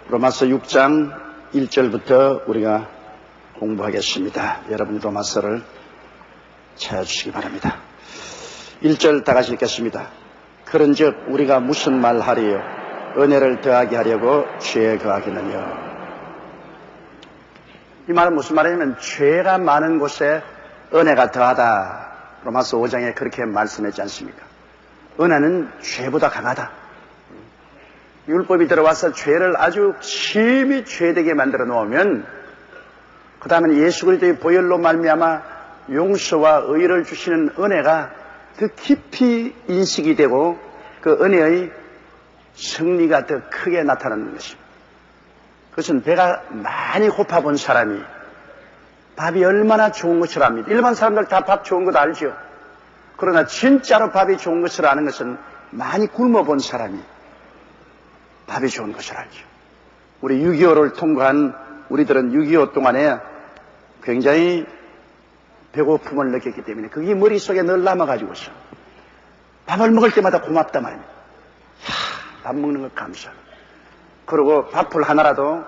로마서 6장 1절부터 우리가 공부하겠습니다. 여러분 로마서를 찾아주시기 바랍니다. 1절 다 같이 읽겠습니다. 그런즉 우리가 무슨 말 하리요? 은혜를 더하게 하려고 죄에 거하겠느냐? 이 말은 무슨 말이냐면 죄가 많은 곳에 은혜가 더하다. 로마서 5장에 그렇게 말씀했지 않습니까? 은혜는 죄보다 강하다. 율법이 들어와서 죄를 아주 심히 죄되게 만들어 놓으면 그 다음에 예수 그리스도의 보혈로 말미암아 용서와 의를 주시는 은혜가 더 깊이 인식이 되고 그 은혜의 승리가 더 크게 나타나는 것입니다. 그것은 배가 많이 고파본 사람이 밥이 얼마나 좋은 것을 압니다. 일반 사람들 다 밥 좋은 것 알죠. 그러나 진짜로 밥이 좋은 것을 아는 것은 많이 굶어본 사람이 밥이 좋은 것을 알죠. 우리 6.25를 통과한 우리들은 6.25 동안에 굉장히 배고픔을 느꼈기 때문에 그게 머릿속에 늘 남아가지고서 밥을 먹을 때마다 고맙단 말입니다. 밥 먹는 것 감사. 그리고 밥을 하나라도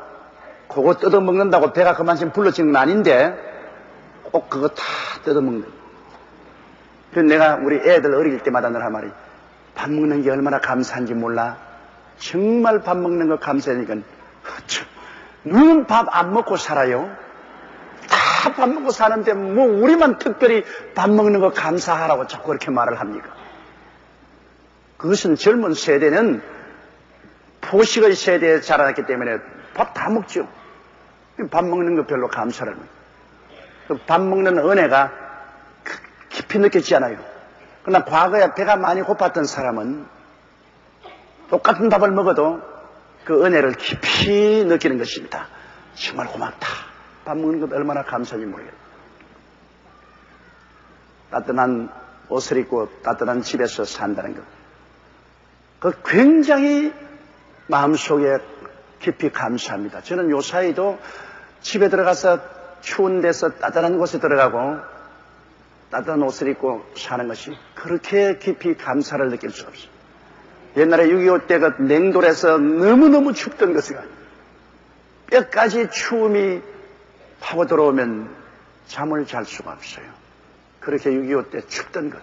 그거 뜯어먹는다고 배가 그만큼 불러지는 건 아닌데 꼭 그거 다 뜯어먹는 거예요. 그래서 내가 우리 애들 어릴 때마다 늘 한 말이 밥 먹는 게 얼마나 감사한지 몰라. 정말 밥 먹는 거 감사하니까 누군 밥 안 먹고 살아요? 다 밥 먹고 사는데 뭐 우리만 특별히 밥 먹는 거 감사하라고 자꾸 그렇게 말을 합니까? 그것은 젊은 세대는 포식의 세대에 자라났기 때문에 밥 다 먹죠. 밥 먹는 거 별로 감사를 해요. 밥 먹는 은혜가 깊이 느껴지지 않아요. 그러나 과거에 배가 많이 고팠던 사람은 똑같은 밥을 먹어도 그 은혜를 깊이 느끼는 것입니다. 정말 고맙다. 밥 먹는 것 얼마나 감사한지 모르겠다. 따뜻한 옷을 입고 따뜻한 집에서 산다는 것. 그 굉장히 마음속에 깊이 감사합니다. 저는 요 사이도 집에 들어가서 추운 데서 따뜻한 곳에 들어가고 따뜻한 옷을 입고 사는 것이 그렇게 깊이 감사를 느낄 수 없어요. 옛날에 6.25 때 그 냉돌에서 너무너무 춥던 것을 뼈까지 추움이 파고 들어오면 잠을 잘 수가 없어요. 그렇게 6.25 때 춥던 것.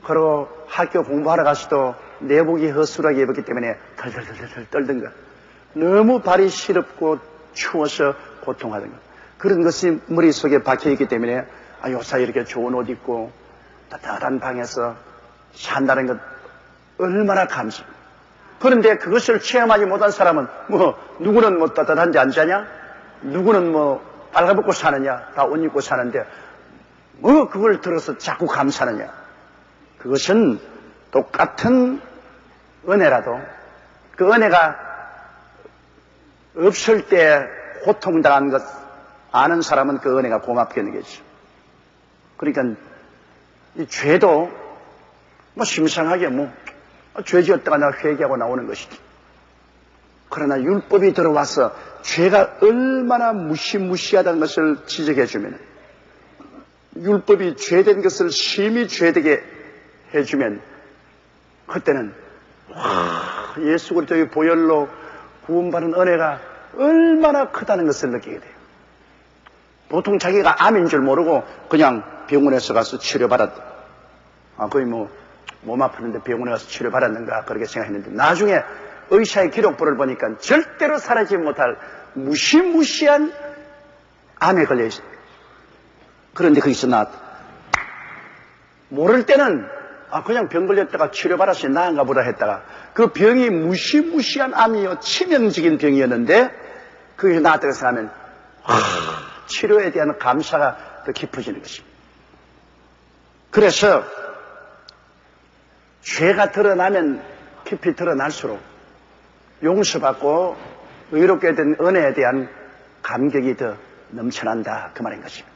그리고 학교 공부하러 가서도 내복이 허술하게 입었기 때문에 덜덜덜덜 떨던 것. 너무 발이 시렵고 추워서 고통하던 것. 그런 것이 머릿속에 박혀있기 때문에 요사이 이렇게 좋은 옷 입고 따뜻한 방에서 산다는 것 얼마나 감사합니다. 그런데 그것을 체험하지 못한 사람은 누구는 따뜻한데 안 자냐? 누구는 빨가벗고 사느냐? 다 옷 입고 사는데 그걸 들어서 자꾸 감사하느냐? 그것은 똑같은 은혜라도 그 은혜가 없을 때 고통당한 것 아는 사람은 그 은혜가 고맙게 느껴지죠. 그러니까 이 죄도 심상하게 죄 지었다가 내가 회개하고 나오는 것이지. 그러나 율법이 들어와서 죄가 얼마나 무시무시하다는 것을 지적해 주면 율법이 죄된 것을 심히 죄되게 해주면 그때는 예수 그리스도의 보혈로 구원받은 은혜가 얼마나 크다는 것을 느끼게 돼요. 보통 자기가 암인 줄 모르고 그냥 병원에서 가서 치료받았다. 거의 몸 아프는데 병원에 가서 치료받았는가 그렇게 생각했는데 나중에 의사의 기록부를 보니까 절대로 사라지지 못할 무시무시한 암에 걸려 있어요. 그런데 거기서 나왔다. 모를 때는 그냥 병 걸렸다가 치료받았으니 나은가 보다 했다가 그 병이 무시무시한 암이요 치명적인 병이었는데 거기서 나왔다고 생각하면 치료에 대한 감사가 더 깊어지는 것입니다. 그래서 죄가 드러나면 깊이 드러날수록 용서받고 의롭게 된 은혜에 대한 감격이 더 넘쳐난다 그 말인 것입니다.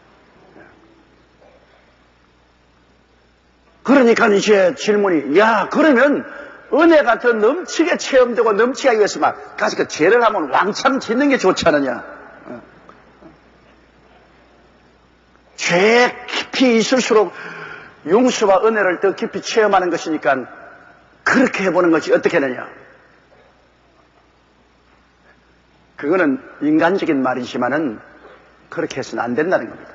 그러니까 이제 질문이 그러면 은혜가 더 넘치게 체험되고 넘치게 하기 위해서 가서 그 죄를 하면 왕창 짓는 게 좋지 않느냐. 죄에 깊이 있을수록 용서와 은혜를 더 깊이 체험하는 것이니까 그렇게 해보는 것이 어떻게 하느냐. 그거는 인간적인 말이지만은 그렇게 해서는 안 된다는 겁니다.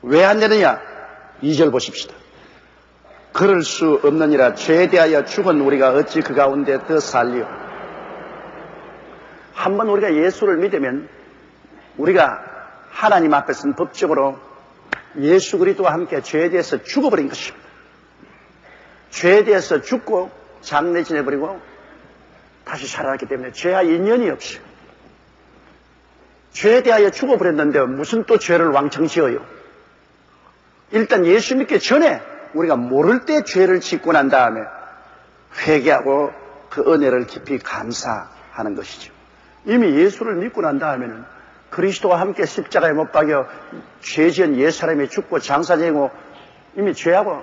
왜 안 되느냐? 2절 보십시다. 그럴 수 없느니라. 죄에 대하여 죽은 우리가 어찌 그 가운데 더 살리오. 한번 우리가 예수를 믿으면 우리가 하나님 앞에서는 법적으로 예수 그리스도와 함께 죄에 대해서 죽어버린 것입니다. 죄에 대해서 죽고 장래 지내버리고 다시 살아났기 때문에 죄와 인연이 없어요. 죄에 대하여 죽어버렸는데 무슨 또 죄를 왕창 지어요? 일단 예수 믿기 전에 우리가 모를 때 죄를 짓고 난 다음에 회개하고 그 은혜를 깊이 감사하는 것이죠. 이미 예수를 믿고 난 다음에는 그리스도와 함께 십자가에 못 박여 죄 지은 옛사람이 죽고 장사 지내고 이미 죄하고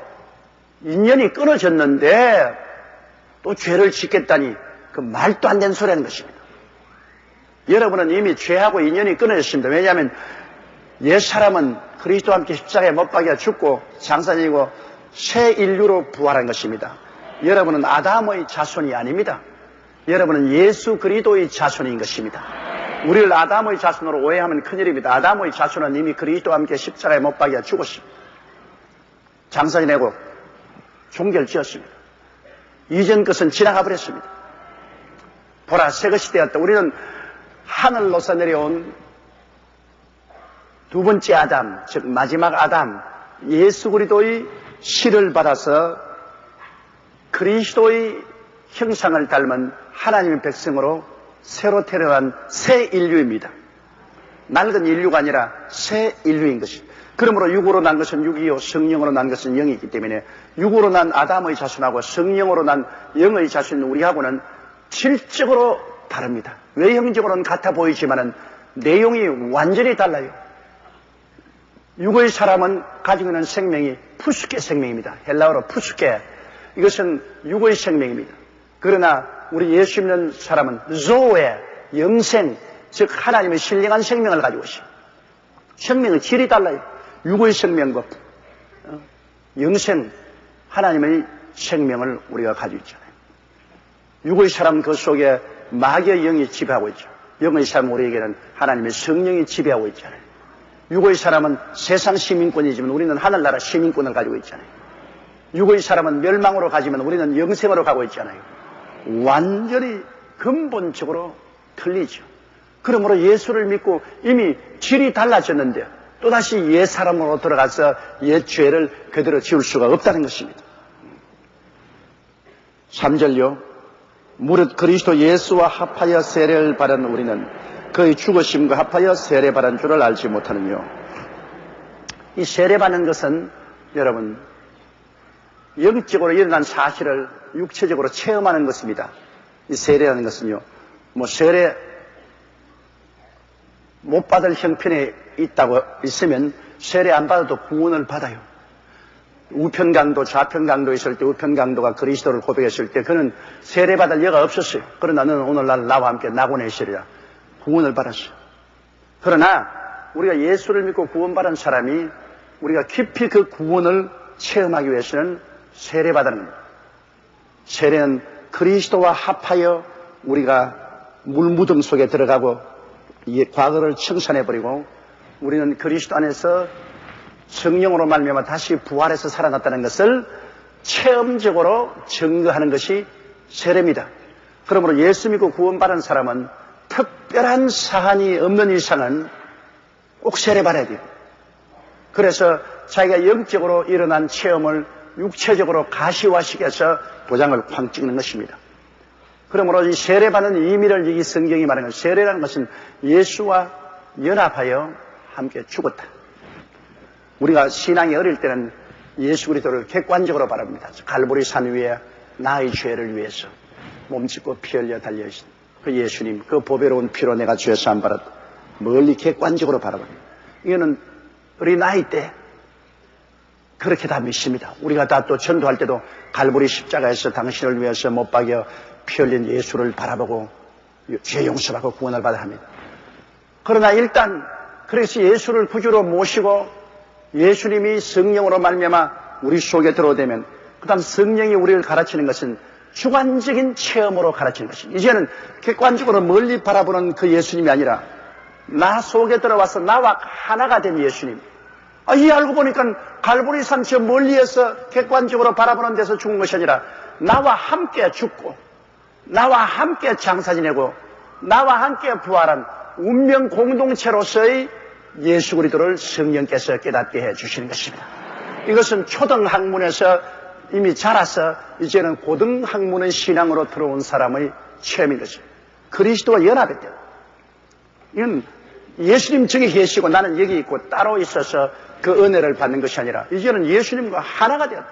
인연이 끊어졌는데 또 죄를 짓겠다니 그 말도 안 되는 소리라는 것입니다. 여러분은 이미 죄하고 인연이 끊어졌습니다. 왜냐하면 옛사람은 그리스도와 함께 십자가에 못 박여 죽고 장사 지내고 새 인류로 부활한 것입니다. 여러분은 아담의 자손이 아닙니다. 여러분은 예수 그리스도의 자손인 것입니다. 우리를 아담의 자손으로 오해하면 큰일입니다. 아담의 자손은 이미 그리스도와 함께 십자가에 못 박여 죽었습니다. 장사 지내고 종결 지었습니다. 이전 것은 지나가 버렸습니다. 보라, 새 것이 되었다. 우리는 하늘로서 내려온 두 번째 아담, 즉 마지막 아담, 예수 그리스도의 씨를 받아서 그리스도의 형상을 닮은 하나님의 백성으로 새로 태어난 새 인류입니다. 낡은 인류가 아니라 새 인류인 것입니다. 그러므로 육으로 난 것은 육이요 성령으로 난 것은 영이기 때문에 육으로 난 아담의 자손하고 성령으로 난 영의 자손인 우리하고는 질적으로 다릅니다. 외형적으로는 같아 보이지만은 내용이 완전히 달라요. 육의 사람은 가지고 있는 생명이 푸스케 생명입니다. 헬라어로 푸스케. 이것은 육의 생명입니다. 그러나 우리 예수 믿는 사람은 조에, 영생, 즉 하나님의 신령한 생명을 가지고 있습니다. 생명의 질이 달라요. 육의 생명과 영생, 하나님의 생명을 우리가 가지고 있잖아요. 육의 사람은 그 속에 마귀의 영이 지배하고 있죠. 영의 사람 우리에게는 하나님의 성령이 지배하고 있잖아요. 육의 사람은 세상 시민권이지만 우리는 하늘나라 시민권을 가지고 있잖아요. 육의 사람은 멸망으로 가지만 우리는 영생으로 가고 있잖아요. 완전히 근본적으로 틀리죠. 그러므로 예수를 믿고 이미 질이 달라졌는데 또다시 옛 사람으로 들어가서 옛 죄를 그대로 지울 수가 없다는 것입니다. 3절요. 무릇 그리스도 예수와 합하여 세례를 받은 우리는 그의 죽으심과 합하여 세례 받은 줄을 알지 못하느뇨. 이 세례 받는 것은 여러분 영적으로 일어난 사실을 육체적으로 체험하는 것입니다. 이 세례라는 것은요. 세례 못 받을 형편에 있다고 있으면 세례 안 받아도 구원을 받아요. 우편강도 좌편강도 있을 때 우편강도가 그리스도를 고백했을 때 그는 세례 받을 여가 없었어요. 그러나 너는 오늘날 나와 함께 낙원에 있으리라. 구원을 받았어요. 그러나 우리가 예수를 믿고 구원받은 사람이 우리가 깊이 그 구원을 체험하기 위해서는 세례 받는 겁니다. 세례는 그리스도와 합하여 우리가 물무덤 속에 들어가고 과거를 청산해버리고 우리는 그리스도 안에서 성령으로 말미암아 다시 부활해서 살아났다는 것을 체험적으로 증거하는 것이 세례입니다. 그러므로 예수 믿고 구원받은 사람은 특별한 사안이 없는 이상은 꼭 세례 받아야 돼요. 그래서 자기가 영적으로 일어난 체험을 육체적으로 가시화시켜서 도장을 쾅 찍는 것입니다. 그러므로 이 세례받는 의미를 이 성경이 말하는 세례라는 것은 예수와 연합하여 함께 죽었다. 우리가 신앙이 어릴 때는 예수 그리스도를 객관적으로 바라봅니다. 갈보리 산 위에 나의 죄를 위해서 몸짓고 피 흘려 달려있는 그 예수님, 그 보배로운 피로 내가 죄 사함 받았다. 멀리 객관적으로 바라봅니다. 이거는 우리 나이 때 그렇게 다 믿습니다. 우리가 다 또 전도할 때도 갈보리 십자가에서 당신을 위해서 못 박여 피 흘린 예수를 바라보고 죄 용서받고 구원을 받아야 합니다. 그러나 일단 그래서 예수를 구주로 모시고 예수님이 성령으로 말미암아 우리 속에 들어오되면 그 다음 성령이 우리를 가르치는 것은 주관적인 체험으로 가르치는 것입니다. 이제는 객관적으로 멀리 바라보는 그 예수님이 아니라 나 속에 들어와서 나와 하나가 된 예수님. 이 알고 보니까 갈보리산 저 멀리에서 객관적으로 바라보는 데서 죽은 것이 아니라 나와 함께 죽고 나와 함께 장사 지내고 나와 함께 부활한 운명 공동체로서의 예수 그리스도를 성령께서 깨닫게 해주시는 것입니다. 이것은 초등학문에서 이미 자라서 이제는 고등학문의 신앙으로 들어온 사람의 체험인 것입니다. 그리스도와 연합했대요. 이건 예수님 저기 계시고 나는 여기 있고 따로 있어서 그 은혜를 받는 것이 아니라 이제는 예수님과 하나가 되었다.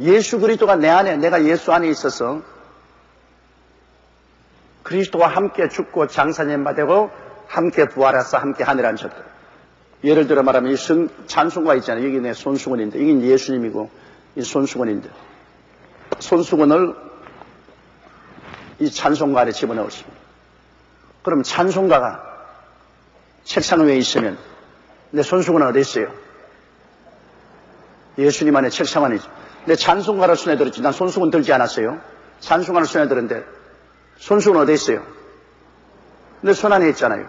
예수 그리스도가 내 안에, 내가 예수 안에 있어서 그리스도와 함께 죽고 장사님 되고 함께 부활해서 함께 하늘에 앉혔다. 예를 들어 말하면 이 찬송가 있잖아요. 여기 내 손수건인데 이게 예수님이고 이 손수건인데 손수건을 이 찬송가 안에 집어넣으십니다. 그럼 찬송가가 책상 위에 있으면 내 손수건은 어디 있어요? 예수님 안에 책상 안에 있죠. 내 찬송가를 손에 들었지. 난 손수건 들지 않았어요. 찬송가를 손에 들었는데 손수건 어디 있어요? 내 손 안에 있잖아요.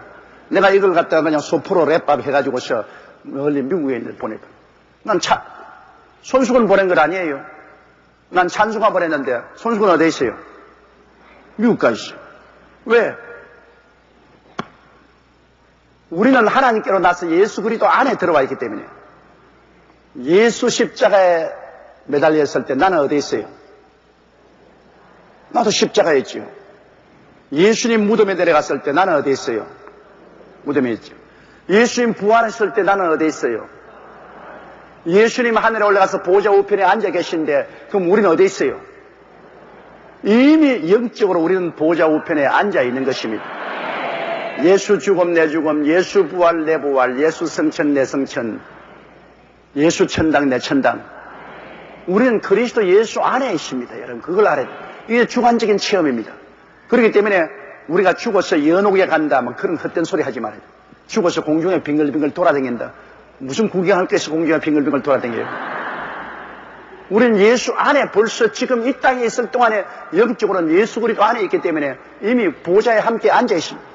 내가 이걸 갖다가 그냥 소포로 랩밥 해가지고서 멀리 미국에 있는 보내다. 난 손수건 보낸 건 아니에요. 난 찬송가 보냈는데 손수건 어디 있어요? 미국 가 있어요. 왜? 우리는 하나님께로 나서 예수 그리스도 안에 들어와 있기 때문에 예수 십자가에 매달려 있을 때 나는 어디 있어요? 나도 십자가에 있지요. 예수님 무덤에 내려갔을 때 나는 어디 있어요? 무덤에 있죠. 예수님 부활했을 때 나는 어디 있어요? 예수님 하늘에 올라가서 보좌 우편에 앉아 계신데 그럼 우리는 어디 있어요? 이미 영적으로 우리는 보좌 우편에 앉아 있는 것입니다. 예수 죽음 내 죽음, 예수 부활 내 부활, 예수 성천 내 성천, 예수 천당 내 천당. 우리는 그리스도 예수 안에 있습니다. 여러분 그걸 알아야 돼요. 이게 주관적인 체험입니다. 그렇기 때문에 우리가 죽어서 연옥에 간다 뭐 그런 헛된 소리 하지 말아요. 죽어서 공중에 빙글빙글 돌아다닌다. 무슨 구경할 게 있어 공중에 빙글빙글 돌아다녀요. 우리는 예수 안에 벌써 지금 이 땅에 있을 동안에 영적으로는 예수 그리스도 안에 있기 때문에 이미 보좌에 함께 앉아 있습니다.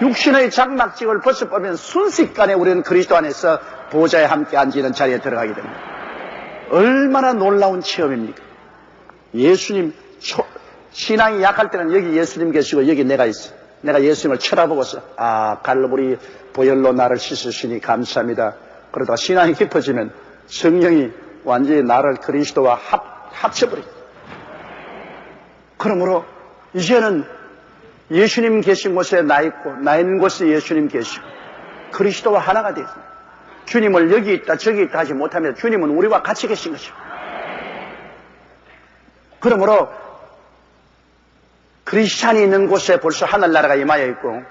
육신의 장막직을 벗어버리면 순식간에 우리는 그리스도 안에서 보좌에 함께 앉는 자리에 들어가게 됩니다. 얼마나 놀라운 체험입니까? 예수님 신앙이 약할 때는 여기 예수님 계시고 여기 내가 있어. 내가 예수님을 쳐다보고서 갈보리 보혈로 나를 씻으시니 감사합니다. 그러다가 신앙이 깊어지면 성령이 완전히 나를 그리스도와 합쳐버립니다. 그러므로 이제는 예수님 계신 곳에 나 있고 나 있는 곳에 예수님 계시고 그리스도와 하나가 되어 있습니다. 주님을 여기 있다 저기 있다 하지 못하면 주님은 우리와 같이 계신 것이죠. 그러므로 크리스찬이 있는 곳에 벌써 하늘나라가 임하여 있고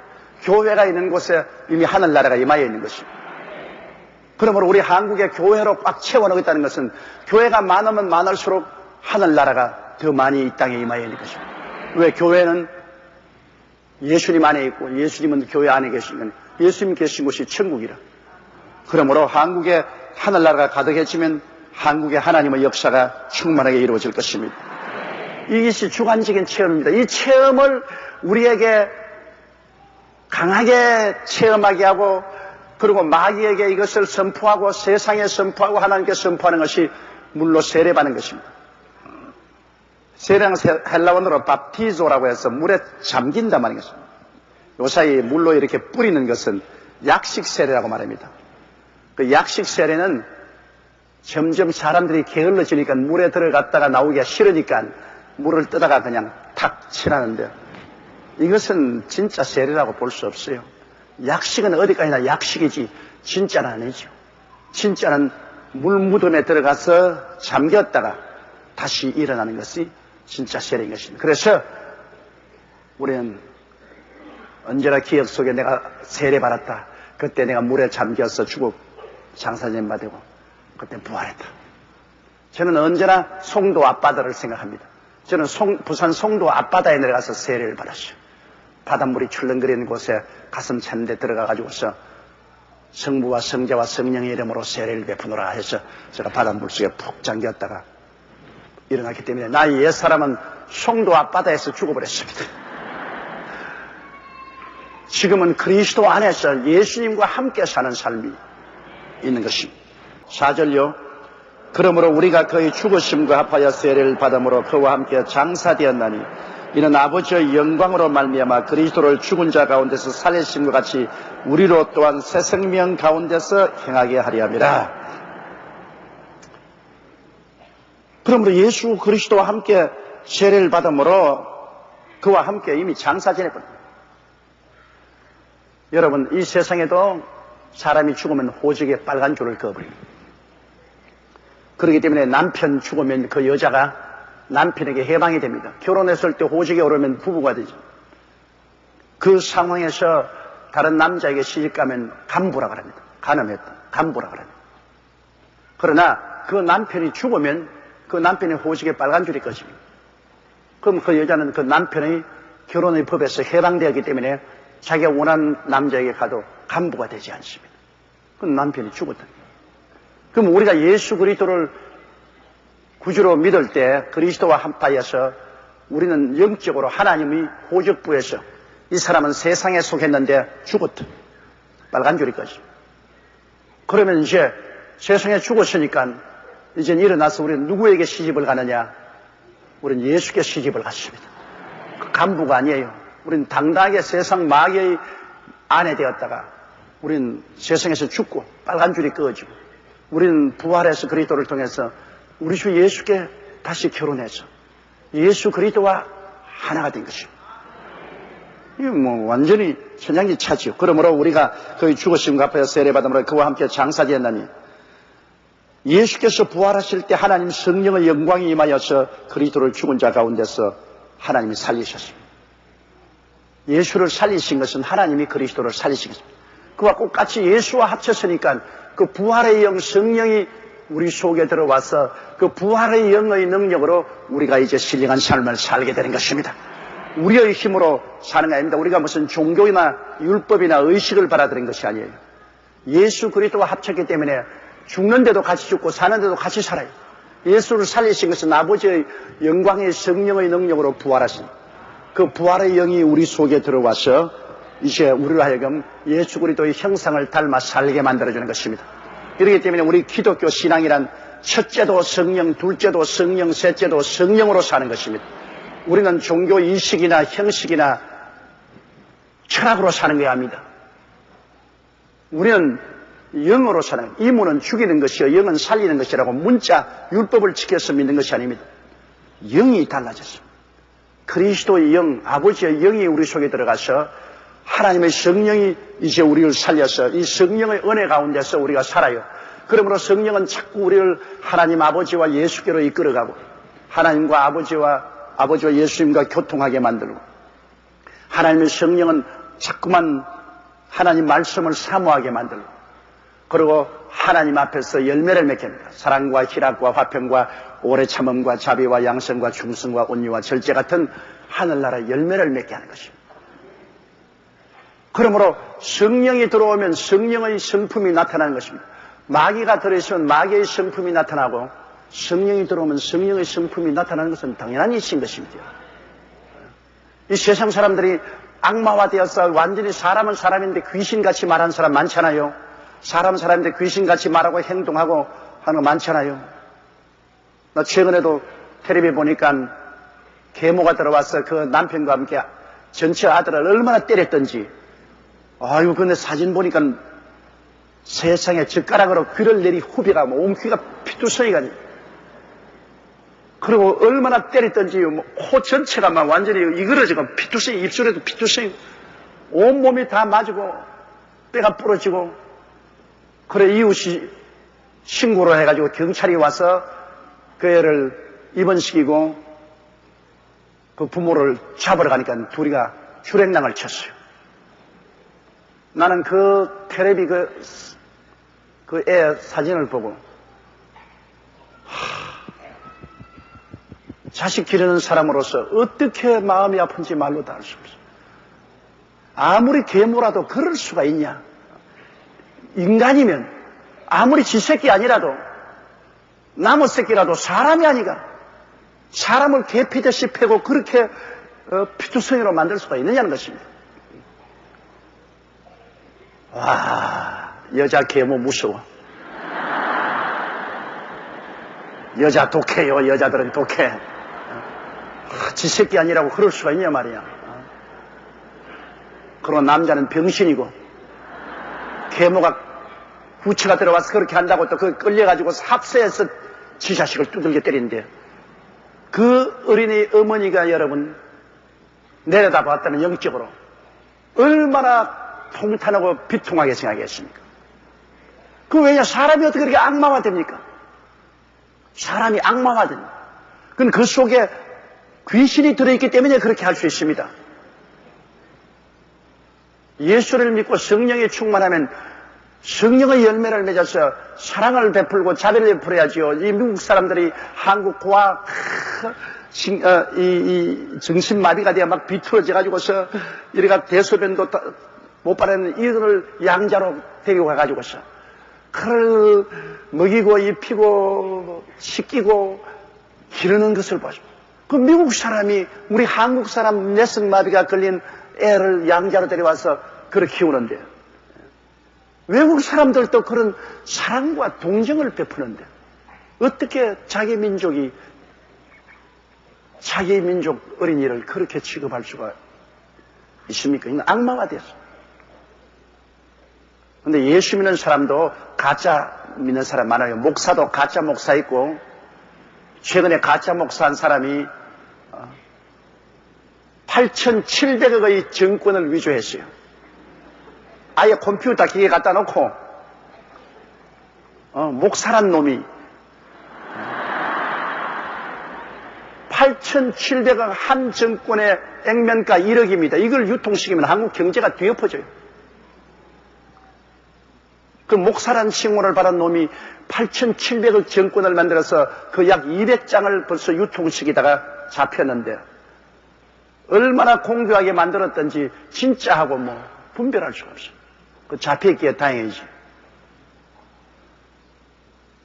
교회가 있는 곳에 이미 하늘나라가 임하여 있는 것입니다. 그러므로 우리 한국의 교회로 꽉 채워넣겠다는 것은 교회가 많으면 많을수록 하늘나라가 더 많이 이 땅에 임하여 있는 것입니다. 왜? 교회는 예수님 안에 있고 예수님은 교회 안에 계시면 예수님 계신 곳이 천국이라. 그러므로 한국에 하늘나라가 가득해지면 한국의 하나님의 역사가 충만하게 이루어질 것입니다. 이것이 주관적인 체험입니다. 이 체험을 우리에게 강하게 체험하게 하고 그리고 마귀에게 이것을 선포하고 세상에 선포하고 하나님께 선포하는 것이 물로 세례받는 것입니다. 세례는 헬라어로 밥티조라고 해서 물에 잠긴단 말인 것입니다. 요사이 물로 이렇게 뿌리는 것은 약식 세례라고 말합니다. 그 약식 세례는 점점 사람들이 게을러지니까 물에 들어갔다가 나오기가 싫으니까 물을 뜨다가 그냥 탁 칠하는데 이것은 진짜 세례라고 볼 수 없어요. 약식은 어디까지나 약식이지 진짜는 아니죠. 진짜는 물 무덤에 들어가서 잠겼다가 다시 일어나는 것이 진짜 세례인 것입니다. 그래서 우리는 언제나 기억 속에 내가 세례받았다. 그때 내가 물에 잠겨서 죽고 장사님 받고 그때 부활했다. 저는 언제나 송도 앞바다를 생각합니다. 저는 부산 송도 앞바다에 내려가서 세례를 받았어요. 바닷물이 출렁거리는 곳에 가슴 찬 데 들어가가지고서 성부와 성자와 성령의 이름으로 세례를 베푸노라 해서 제가 바닷물 속에 푹 잠겼다가 일어났기 때문에 나의 옛사람은 송도 앞바다에서 죽어버렸습니다. 지금은 그리스도 안에서 예수님과 함께 사는 삶이 있는 것입니다. 4절요. 그러므로 우리가 그의 죽으심과 합하여 세례를 받음으로 그와 함께 장사되었나니 이는 아버지의 영광으로 말미암아 그리스도를 죽은 자 가운데서 살리심과 같이 우리로 또한 새 생명 가운데서 행하게 하려 함이라. 그러므로 예수 그리스도와 함께 세례를 받음으로 그와 함께 이미 장사 지내버립니다. 여러분, 이 세상에도 사람이 죽으면 호적에 빨간 줄을 그어버립니다. 그렇기 때문에 남편 죽으면 그 여자가 남편에게 해방이 됩니다. 결혼했을 때 호적에 오르면 부부가 되죠. 그 상황에서 다른 남자에게 시집가면 간부라고 합니다. 간음했다. 간부라고 합니다. 그러나 그 남편이 죽으면 그 남편의 호적에 빨간 줄이 꺼집니다. 그럼 그 여자는 그 남편의 결혼의 법에서 해방되었기 때문에 자기가 원하는 남자에게 가도 간부가 되지 않습니다. 그럼 남편이 죽었다. 그럼 우리가 예수 그리스도를 구주로 믿을 때 그리스도와 합하여서 우리는 영적으로 하나님의 호적부에서 이 사람은 세상에 속했는데 죽었다. 빨간 줄이 꺼지. 그러면 이제 세상에 죽었으니까 이제 일어나서 우리는 누구에게 시집을 가느냐? 우리는 예수께 시집을 갔습니다. 그 간부가 아니에요. 우리는 당당하게 세상 마귀의 아내 되었다가 우리는 세상에서 죽고 빨간 줄이 꺼지고 우리는 부활해서 그리스도를 통해서 우리 주 예수께 다시 결혼해서 예수 그리스도와 하나가 된 것입니다. 이거 완전히 천양지차지요. 그러므로 우리가 그의 죽으심과 합하여 세례받음으로 그와 함께 장사되었나니 예수께서 부활하실 때 하나님 성령의 영광이 임하여서 그리스도를 죽은 자 가운데서 하나님이 살리셨습니다. 예수를 살리신 것은 하나님이 그리스도를 살리신 것입니다. 그와 똑같이 예수와 합쳤으니까 그 부활의 영 성령이 우리 속에 들어와서 그 부활의 영의 능력으로 우리가 이제 신령한 삶을 살게 되는 것입니다. 우리의 힘으로 사는 게 아닙니다. 우리가 무슨 종교나 율법이나 의식을 받아들인 것이 아니에요. 예수 그리스도와 합쳤기 때문에 죽는데도 같이 죽고 사는데도 같이 살아요. 예수를 살리신 것은 아버지의 영광의 성령의 능력으로 부활하신 그 부활의 영이 우리 속에 들어와서 이제 우리로 하여금 예수 그리스도의 형상을 닮아 살게 만들어주는 것입니다. 그렇기 때문에 우리 기독교 신앙이란 첫째도 성령, 둘째도 성령, 셋째도 성령으로 사는 것입니다. 우리는 종교 의식이나 형식이나 철학으로 사는 게 아닙니다. 우리는 영으로 사는, 이문은 죽이는 것이요 영은 살리는 것이라고 문자 율법을 지켜서 믿는 것이 아닙니다. 영이 달라졌습니다. 그리스도의 영, 아버지의 영이 우리 속에 들어가서 하나님의 성령이 이제 우리를 살려서 이 성령의 은혜 가운데서 우리가 살아요. 그러므로 성령은 자꾸 우리를 하나님 아버지와 예수께로 이끌어가고 하나님과 아버지와 예수님과 교통하게 만들고 하나님의 성령은 자꾸만 하나님 말씀을 사모하게 만들고 그리고 하나님 앞에서 열매를 맺게 합니다. 사랑과 희락과 화평과 오래 참음과 자비와 양선과 충성과 온유와 절제 같은 하늘나라 열매를 맺게 하는 것입니다. 그러므로 성령이 들어오면 성령의 성품이 나타나는 것입니다. 마귀가 들어있으면 마귀의 성품이 나타나고 성령이 들어오면 성령의 성품이 나타나는 것은 당연한 일인 것입니다. 이 세상 사람들이 악마화되어서 완전히 사람은 사람인데 귀신같이 말하는 사람 많잖아요. 사람은 사람인데 귀신같이 말하고 행동하고 하는 거 많잖아요. 나 최근에도 텔레비 보니까 계모가 들어와서 그 남편과 함께 전체 아들을 얼마나 때렸던지 아유 근데 사진 보니까 세상에 젓가락으로 귀를 내리 후비가 온 귀가 피투성이가 그리고 얼마나 때렸던지 코 전체가 막 완전히 이그러지고 피투성이 입술에도 피투성이 온몸이 다 맞고 뼈가 부러지고 그래 이웃이 신고를 해가지고 경찰이 와서 그 애를 입원시키고 그 부모를 잡으러 가니까 둘이가 휴랭랑을 쳤어요. 나는 그 텔레비 그 애 사진을 보고 자식 기르는 사람으로서 어떻게 마음이 아픈지 말로 다 알 수 없어. 아무리 계모라도 그럴 수가 있냐. 인간이면 아무리 지 새끼 아니라도 나무 새끼라도 사람이 아니가 사람을 계피듯이 패고 그렇게 피투성이로 만들 수가 있느냐는 것입니다. 와, 여자 계모 무서워. 여자 독해요. 여자들은 독해. 지 새끼 아니라고 그럴 수가 있냐 말이야. 그러고 남자는 병신이고, 계모가 후치가 들어와서 그렇게 한다고 또 그 끌려가지고 합세해서 지 자식을 두들겨 때리는데, 그 어린이 어머니가 여러분 내려다 봤다면 영적으로 얼마나 통탄하고 비통하게 생각했습니까? 그 왜냐, 사람이 어떻게 그렇게 악마화 됩니까? 사람이 악마화 됩니다. 그건 그 속에 귀신이 들어있기 때문에 그렇게 할 수 있습니다. 예수를 믿고 성령에 충만하면 성령의 열매를 맺어서 사랑을 베풀고 자비를 베풀어야지요. 이 미국 사람들이 한국 고아 이 정신마비가 되어 막 비틀어져 가지고서 이래가 대소변도 못 바라는 이들을 양자로 데리고 가가지고서 그를 먹이고 입히고 씻기고 기르는 것을 보죠. 그 미국 사람이 우리 한국 사람 내성마비가 걸린 애를 양자로 데려와서 그렇게 키우는데, 외국 사람들도 그런 사랑과 동정을 베푸는데 어떻게 자기 민족 어린이를 그렇게 취급할 수가 있습니까? 이건 악마화됐어. 근데 예수 믿는 사람도 가짜 믿는 사람 많아요. 목사도 가짜 목사 있고, 최근에 가짜 목사 한 사람이 8,700억의 정권을 위조했어요. 아예 컴퓨터 기계 갖다 놓고 목사란 놈이 8,700억 한 정권의 액면가 1억입니다. 이걸 유통시키면 한국 경제가 뒤엎어져요. 그 목사란 칭호를 받은 놈이 8,700억 정권을 만들어서 그 약 200장을 벌써 유통시키다가 잡혔는데, 얼마나 공교하게 만들었던지 진짜하고 뭐 분별할 수가 없어요. 그 잡혔기에 다행이지.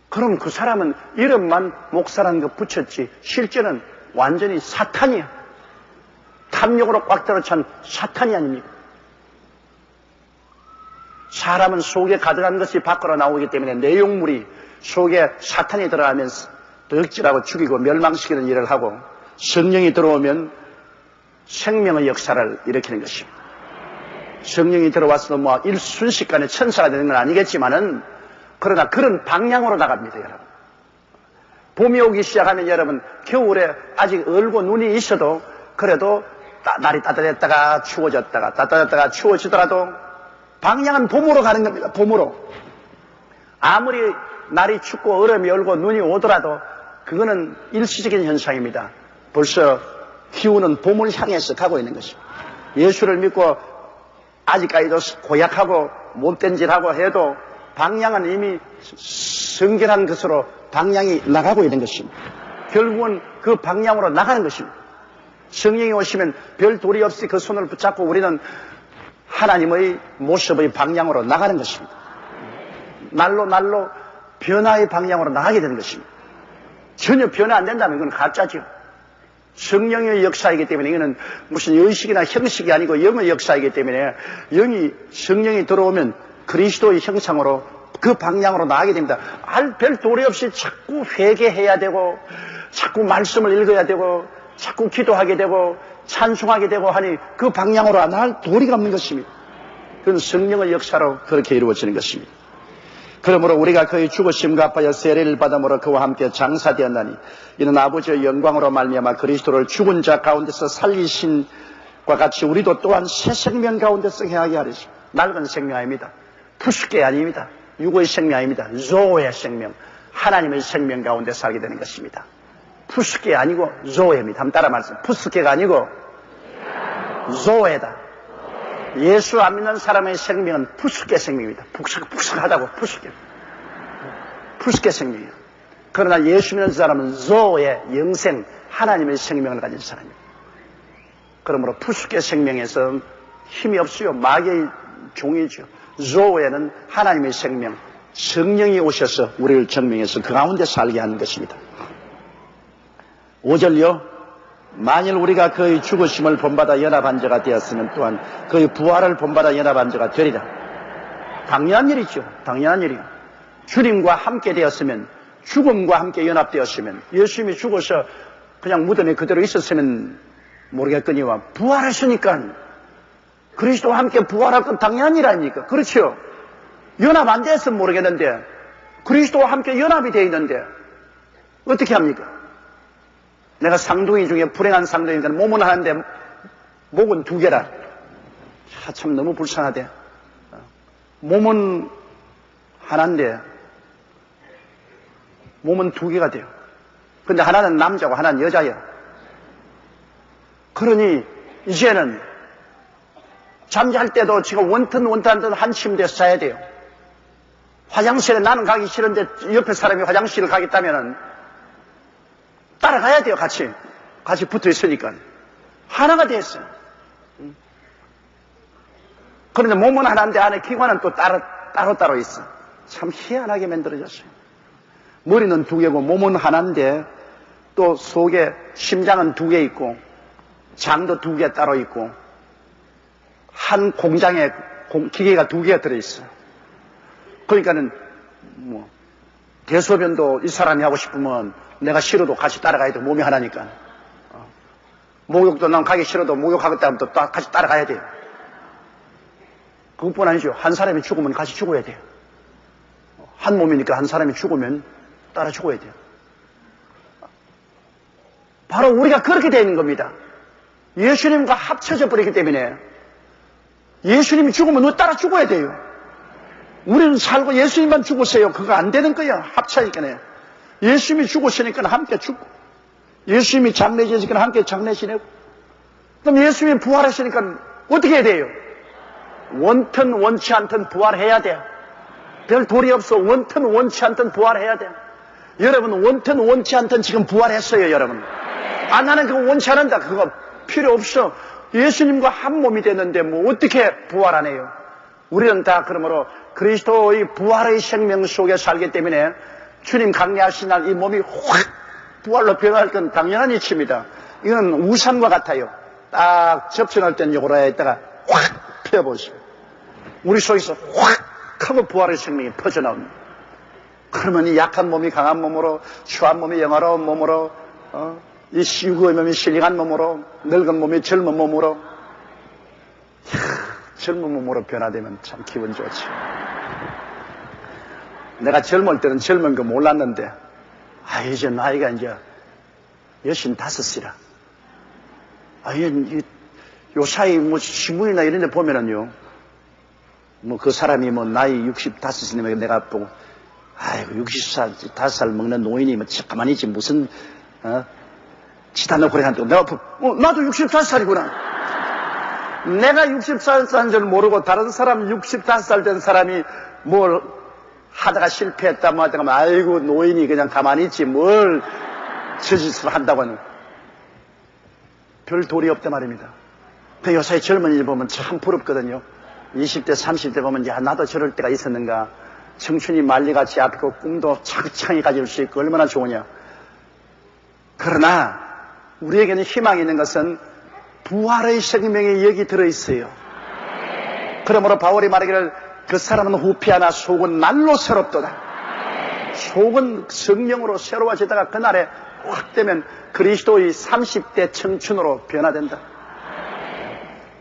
그럼 그 사람은 이름만 목사라는 거 붙였지 실제는 완전히 사탄이야. 탐욕으로 꽉 들어찬 사탄이 아닙니까? 사람은 속에 가득한 것이 밖으로 나오기 때문에 내용물이 속에 사탄이 들어가면서 덕질하고 죽이고 멸망시키는 일을 하고, 성령이 들어오면 생명의 역사를 일으키는 것입니다. 성령이 들어와서 뭐 일순식간에 천사가 되는 건 아니겠지만은, 그러나 그런 방향으로 나갑니다, 여러분. 봄이 오기 시작하면 여러분, 겨울에 아직 얼고 눈이 있어도 그래도 날이 따뜻했다가 추워졌다가 따뜻했다가 추워지더라도 방향은 봄으로 가는 겁니다. 봄으로. 아무리 날이 춥고 얼음이 얼고 눈이 오더라도 그거는 일시적인 현상입니다. 벌써 기후는 봄을 향해서 가고 있는 것입니다. 예수를 믿고 아직까지도 고약하고 못된 짓하고 해도 방향은 이미 성결한 것으로 방향이 나가고 있는 것입니다. 결국은 그 방향으로 나가는 것입니다. 성령이 오시면 별 도리 없이 그 손을 붙잡고 우리는 하나님의 모습의 방향으로 나가는 것입니다. 날로 변화의 방향으로 나가게 되는 것입니다. 전혀 변화 안 된다면 그건 가짜죠. 성령의 역사이기 때문에 이거는 무슨 의식이나 형식이 아니고 영의 역사이기 때문에 성령이 들어오면 그리스도의 형상으로 그 방향으로 나가게 됩니다. 별 도리 없이 자꾸 회개해야 되고 자꾸 말씀을 읽어야 되고 자꾸 기도하게 되고 찬송하게 되고 하니 그 방향으로 나갈 도리가 없는 것입니다. 그건 성령의 역사로 그렇게 이루어지는 것입니다. 그러므로 우리가 그의 죽으심과 합하여 세례를 받음으로 그와 함께 장사되었나니 이는 아버지의 영광으로 말미암아 그리스도를 죽은 자 가운데서 살리신과 같이 우리도 또한 새 생명 가운데서 행하게 하리라. 낡은 생명 아닙니다. 푸스케 아닙니다. 육의 생명 아닙니다. 조의 생명, 하나님의 생명 가운데 살게 되는 것입니다. 푸스케 아니고 조에입니다. 한번 따라 말씀. 푸스케가 아니고 조에다. 예수 안 믿는 사람의 생명은 푸스케 생명입니다. 푹석푹석하다고 푸스케 생명이에요. 그러나 예수 믿는 사람은 조의 영생, 하나님의 생명을 가진 사람입니다. 그러므로 푸스케 생명에서 힘이 없어요. 마귀의 종이죠. 조에는 하나님의 생명, 성령이 오셔서 우리를 증명해서 그 가운데 살게 하는 것입니다. 5절요. 만일 우리가 그의 죽으심을 본받아 연합한 자가 되었으면 또한 그의 부활을 본받아 연합한 자가 되리라. 당연한 일이죠. 당연한 일이요. 주님과 함께 되었으면, 죽음과 함께 연합되었으면, 예수님이 죽어서 그냥 무덤에 그대로 있었으면 모르겠거니와 부활하시니까 그리스도와 함께 부활할 건 당연한 일 아닙니까? 그렇죠? 연합 안 됐으면 모르겠는데 그리스도와 함께 연합이 되어 있는데 어떻게 합니까? 내가 상둥이 중에 불행한 상둥이니까 몸은 하나인데 목은 두 개라. 참 너무 불쌍하대. 몸은 하나인데 몸은 두 개가 돼요. 근데 하나는 남자고 하나는 여자예요. 그러니 이제는 잠잘 때도 지금 원튼 한 침대에서 자야 돼요. 화장실에 나는 가기 싫은데 옆에 사람이 화장실을 가겠다면은 따라가야 돼요. 같이 붙어 있으니까 하나가 됐어요. 그런데 몸은 하나인데 안에 기관은 또 따로 있어. 참 희한하게 만들어졌어요. 머리는 두 개고 몸은 하나인데 또 속에 심장은 두 개 있고 장도 두 개 따로 있고 한 공장에 기계가 두 개가 들어있어요. 그러니까는 대소변도 이 사람이 하고 싶으면 내가 싫어도 같이 따라가야 돼. 몸이 하나니까. 목욕도 난 가기 싫어도 목욕하겠다 하면 또 같이 따라가야 돼요. 그것뿐 아니죠. 한 사람이 죽으면 같이 죽어야 돼요. 한 몸이니까 한 사람이 죽으면 따라 죽어야 돼요. 바로 우리가 그렇게 되어 있는 겁니다. 예수님과 합쳐져 버리기 때문에 예수님이 죽으면 너 따라 죽어야 돼요. 우리는 살고 예수님만 죽었어요. 그거 안 되는 거야. 합쳐니까요. 예수님이 죽었으니까 함께 죽고 예수님이 장례 지으니까 함께 장례 지내고 그럼 예수님이 부활하시니까 어떻게 해야 돼요? 원튼 원치 않든 부활해야 돼. 별 도리 없어. 원튼 원치 않든 부활해야 돼. 여러분 원튼 원치 않든 지금 부활했어요. 여러분. 아 나는 그거 원치 않는다. 그거 필요 없어. 예수님과 한 몸이 됐는데 뭐 어떻게 부활 안 해요? 우리는 다 그러므로 그리스도의 부활의 생명 속에 살기 때문에 주님 강림하신 날 이 몸이 확 부활로 변할 건 당연한 이치입니다. 이건 우산과 같아요. 딱 접전할 때는 요거라 했다가 확 펴보시오. 우리 속에서 확 하고 부활의 생명이 퍼져나옵니다. 그러면 이 약한 몸이 강한 몸으로, 추한 몸이 영화로운 몸으로, 이 시구의 몸이 신령한 몸으로, 늙은 몸이 젊은 몸으로, 젊은 몸으로 변화되면 참 기분 좋지. 내가 젊을 때는 젊은 거 몰랐는데, 이제 나이가 이제 65이라. 요 사이 신문이나 이런 데 보면은요, 그 사람이 나이 65이면 내가 보고, 65살 먹는 노인이 가만히 있지, 무슨, 치다 넣고 그래 한다고. 내가 보고, 나도 65살이구나. 내가 64살인 줄 모르고 다른 사람 65살 된 사람이 뭘 하다가 실패했다 뭐 하다가 아이고 노인이 그냥 가만히 있지 뭘 저짓을 한다고 하는 별 도리 없단 말입니다. 그 요새 젊은이들 보면 참 부럽거든요. 20대 30대 보면 야 나도 저럴 때가 있었는가. 청춘이 말리같이 앞이고 꿈도 창창히 가질 수 있고 얼마나 좋으냐. 그러나 우리에게는 희망이 있는 것은 부활의 생명이 여기 들어있어요. 그러므로 바울이 말하기를 그 사람은 후피하나 속은 날로 새롭도다. 속은 성령으로 새로워지다가 그날에 확 되면 그리스도의 30대 청춘으로 변화된다.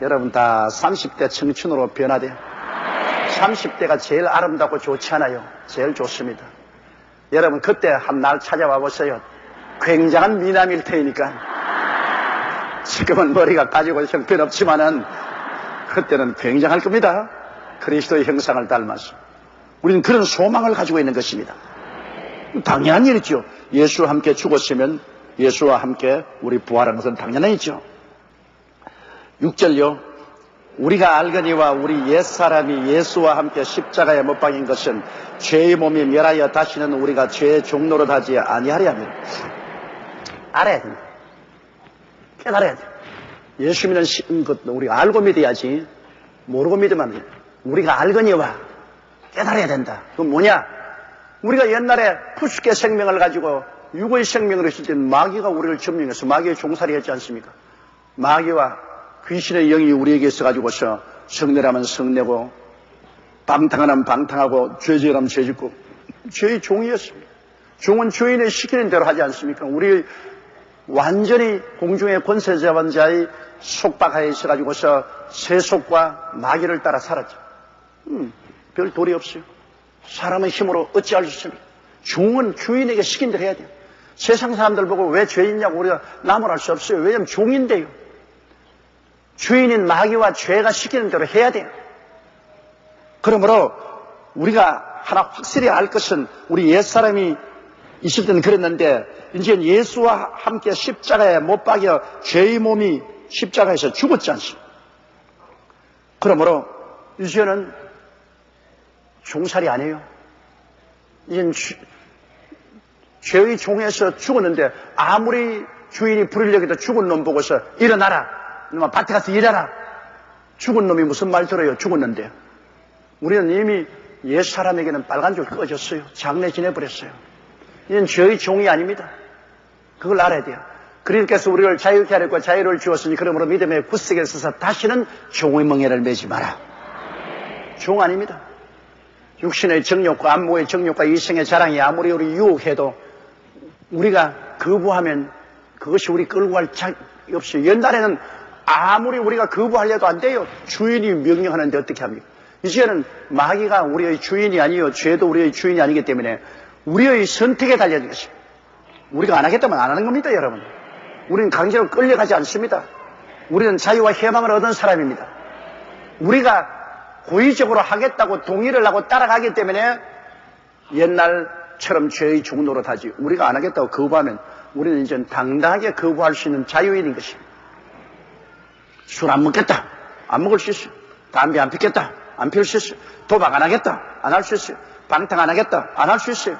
여러분 다 30대 청춘으로 변화돼요. 30대가 제일 아름답고 좋지 않아요? 제일 좋습니다. 여러분 그때 한 날 찾아와 보세요. 굉장한 미남일 테니까. 지금은 머리가 까지고 형편없지만은 그때는 굉장할 겁니다. 그리스도의 형상을 닮아서. 우리는 그런 소망을 가지고 있는 것입니다. 당연한 일이죠. 예수와 함께 죽었으면 예수와 함께 우리 부활하는 것은 당연한 일이죠. 6절요. 우리가 알거니와 우리 옛사람이 예수와 함께 십자가에 못 박인 것은 죄의 몸이 멸하여 다시는 우리가 죄의 종노릇 하지 아니하리 함이라. 알아야 됩니다. 깨달아야 돼. 예수 믿는 것도 우리가 알고 믿어야지. 모르고 믿으면 안 돼. 우리가 알거니와 깨달아야 된다. 그건 뭐냐? 우리가 옛날에 푸스케 생명을 가지고 육의 생명으로 있을 때는 마귀가 우리를 점령해서 마귀의 종살이 했지 않습니까? 마귀와 귀신의 영이 우리에게 있어가지고서 성내라면 성내고 방탕하면 방탕하고 죄지으라면 죄짓고 죄의 종이었습니다. 종은 주인의 시키는 대로 하지 않습니까? 우리 완전히 공중의 권세 잡은 자의 속박하에 있어가지고서 세속과 마귀를 따라 살았죠. 별 도리 없어요. 사람의 힘으로 어찌할 수 있습니까? 종은 주인에게 시킨 대로 해야 돼요. 세상 사람들 보고 왜 죄 있냐고 우리가 나무랄 수 없어요. 왜냐하면 종인데요. 주인인 마귀와 죄가 시키는 대로 해야 돼요. 그러므로 우리가 하나 확실히 알 것은 우리 옛사람이 있을 때는 그랬는데 이제 예수와 함께 십자가에 못 박여 죄의 몸이 십자가에서 죽었지 않습니까? 그러므로 이제는 종살이 아니에요. 이제는 죄의 종에서 죽었는데 아무리 주인이 불을 여기다 죽은 놈 보고서 일어나라. 놈아 밭에 가서 일해라. 죽은 놈이 무슨 말 들어요. 죽었는데. 우리는 이미 옛사람에게는 빨간 줄 꺼졌어요. 장례 지내버렸어요. 이건 죄의 종이 아닙니다. 그걸 알아야 돼요. 그리스도께서 우리를 자유케 하려고 자유를 주었으니 그러므로 믿음의 굳세게 서서 다시는 종의 멍에를 매지 마라. 종 아닙니다. 육신의 정욕과 안모의 정욕과 이생의 자랑이 아무리 우리 유혹해도 우리가 거부하면 그것이 우리 끌고 갈 자격이 없어요. 옛날에는 아무리 우리가 거부하려도 안 돼요. 주인이 명령하는데 어떻게 합니까? 이제는 마귀가 우리의 주인이 아니요 죄도 우리의 주인이 아니기 때문에 우리의 선택에 달려있는 것입니다. 우리가 안 하겠다면 안 하는 겁니다, 여러분. 우리는 강제로 끌려가지 않습니다. 우리는 자유와 희망을 얻은 사람입니다. 우리가 고의적으로 하겠다고 동의를 하고 따라가기 때문에 옛날처럼 죄의 종 노릇하지. 우리가 안 하겠다고 거부하면 우리는 이제 당당하게 거부할 수 있는 자유인인 것입니다. 술 안 먹겠다. 안 먹을 수 있어요. 담배 안 피겠다. 안 피울 수 있어요. 도박 안 하겠다. 안 할 수 있어요. 방탕 안 하겠다. 안 할 수 있어요.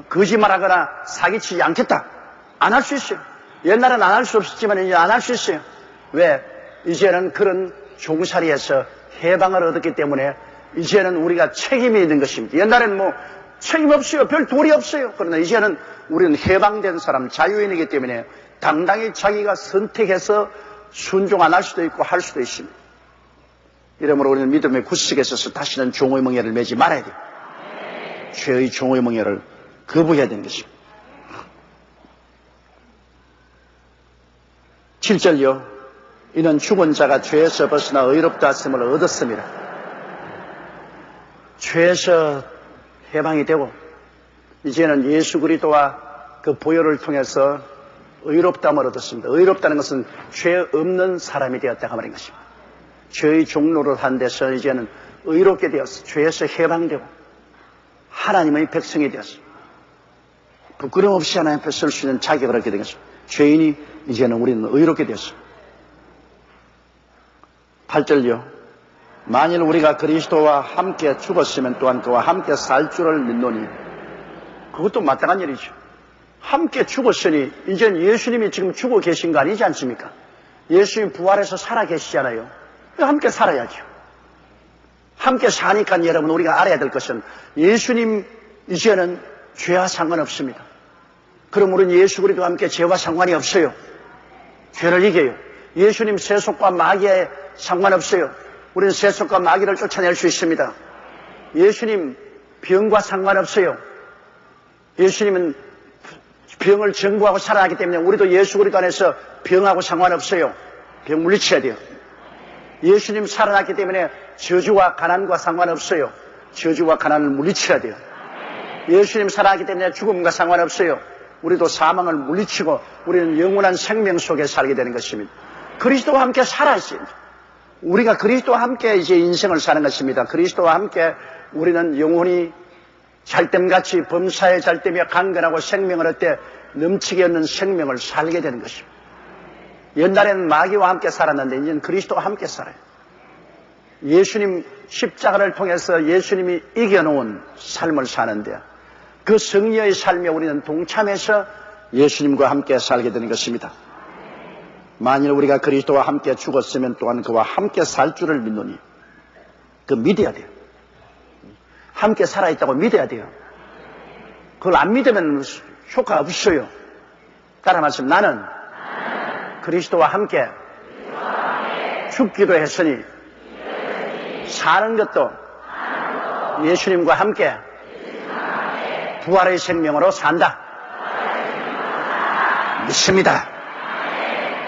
거짓말하거나 사기치지 않겠다. 안 할 수 있어요. 옛날엔 안 할 수 없었지만 이제 안 할 수 있어요. 왜? 이제는 그런 종살이에서 해방을 얻었기 때문에 이제는 우리가 책임이 있는 것입니다. 옛날에는 뭐 책임 없어요. 별 도리 없어요. 그러나 이제는 우리는 해방된 사람, 자유인이기 때문에 당당히 자기가 선택해서 순종 안 할 수도 있고 할 수도 있습니다. 이러므로 우리는 믿음의 굳세게 서서 다시는 종의 멍에를 매지 말아야 돼요. 죄의 종의 멍에를 거부해야 되는 것입니다. 7절요. 이는 죽은 자가 죄에서 벗어나 의롭다 하심을 얻었습니다. 죄에서 해방이 되고 이제는 예수 그리스도와 그 보혈을 통해서 의롭다함을 얻었습니다. 의롭다는 것은 죄 없는 사람이 되었다고 말인 것입니다. 죄의 종로를 한 데서 이제는 의롭게 되었어. 죄에서 해방되고 하나님의 백성이 되었어. 부끄럼 없이 하나님 앞에 설 수 있는 자격을 얻게 된 것입니다. 죄인이 이제는 우리는 의롭게 되었어. 8절요. 만일 우리가 그리스도와 함께 죽었으면 또한 그와 함께 살 줄을 믿노니 그것도 마땅한 일이죠. 함께 죽었으니 이제는 예수님이 지금 죽어 계신 거 아니지 않습니까? 예수님 부활해서 살아 계시잖아요. 함께 살아야죠. 함께 사니까 여러분 우리가 알아야 될 것은 예수님 이제는 죄와 상관없습니다. 그럼 우리는 예수 그리스도와 함께 죄와 상관이 없어요. 죄를 이겨요. 예수님 세속과 마귀에 상관없어요. 우리는 세속과 마귀를 쫓아낼 수 있습니다. 예수님 병과 상관없어요. 예수님은 병을 정부하고 살아나기 때문에 우리도 예수 그리스도 안에서 병하고 상관없어요. 병 물리쳐야 돼요. 예수님 살아났기 때문에 저주와 가난과 상관없어요. 저주와 가난을 물리쳐야 돼요. 예수님 살아났기 때문에 죽음과 상관없어요. 우리도 사망을 물리치고 우리는 영원한 생명 속에 살게 되는 것입니다. 그리스도와 함께 살아있습니다. 우리가 그리스도와 함께 이제 인생을 사는 것입니다. 그리스도와 함께 우리는 영원히 잘됨같이 범사에 잘되며 강건하고 생명을 얻되 넘치게 얻는 생명을 살게 되는 것입니다. 옛날에는 마귀와 함께 살았는데 이제는 그리스도와 함께 살아요. 예수님 십자가를 통해서 예수님이 이겨놓은 삶을 사는데 그 승리의 삶에 우리는 동참해서 예수님과 함께 살게 되는 것입니다. 만일 우리가 그리스도와 함께 죽었으면 또한 그와 함께 살 줄을 믿노니 그 믿어야 돼요. 함께 살아있다고 믿어야 돼요. 그걸 안 믿으면 효과 없어요. 따라 말씀, 나는 그리스도와 함께 죽기도 했으니 사는 것도 예수님과 함께 부활의 생명으로 산다. 믿습니다.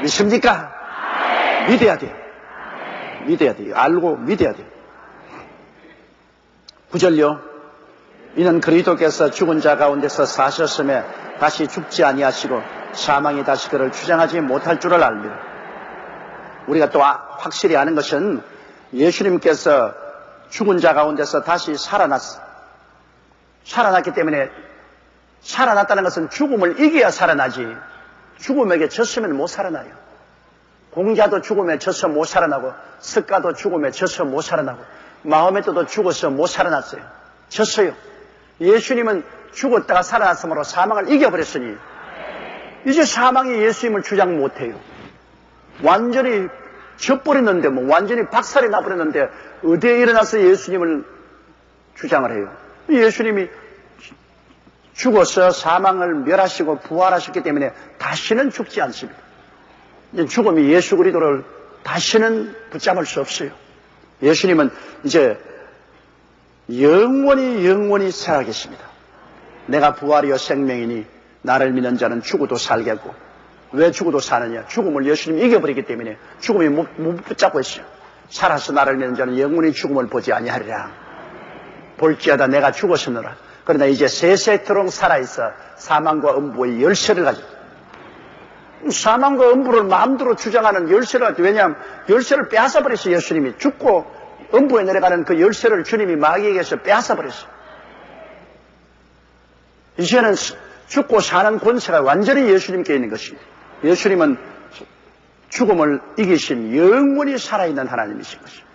믿습니까? 믿어야 돼요. 믿어야 돼요. 알고 믿어야 돼요. 9절요. 이는 그리스도께서 죽은 자 가운데서 사셨음에 다시 죽지 아니하시고 사망이 다시 그를 주장하지 못할 줄을 압니다. 우리가 또 확실히 아는 것은 예수님께서 죽은 자 가운데서 다시 살아났기 때문에, 살아났다는 것은 죽음을 이겨야 살아나지, 죽음에게 졌으면 못 살아나요. 공자도 죽음에 져서 못 살아나고, 석가도 죽음에 져서 못 살아나고, 마호메트도 죽어서 못 살아났어요. 졌어요. 예수님은 죽었다가 살아났으므로 사망을 이겨버렸으니 이제 사망이 예수님을 주장 못해요. 완전히 져버렸는데, 완전히 박살이 나버렸는데 어디에 일어나서 예수님을 주장을 해요? 예수님이 죽어서 사망을 멸하시고 부활하셨기 때문에 다시는 죽지 않습니다. 이제 죽음이 예수 그리스도를 다시는 붙잡을 수 없어요. 예수님은 이제 영원히 살아계십니다. 내가 부활이요 생명이니 나를 믿는 자는 죽어도 살겠고. 왜 죽어도 사느냐? 죽음을 예수님이 이겨버리기 때문에 죽음이 못 붙잡고 있어요. 살아서 나를 믿는 자는 영원히 죽음을 보지 아니하리라. 볼지어다 내가 죽었으느라. 그러나 이제 세세토록 살아있어 사망과 음부의 열쇠를 가지고, 사망과 음부를 마음대로 주장하는 열쇠를 가지고, 왜냐하면 열쇠를 빼앗아버렸어요. 예수님이 죽고 음부에 내려가는 그 열쇠를 주님이 마귀에게서 빼앗아버렸어요. 이제는 죽고 사는 권세가 완전히 예수님께 있는 것입니다. 예수님은 죽음을 이기신 영원히 살아있는 하나님이신 것입니다.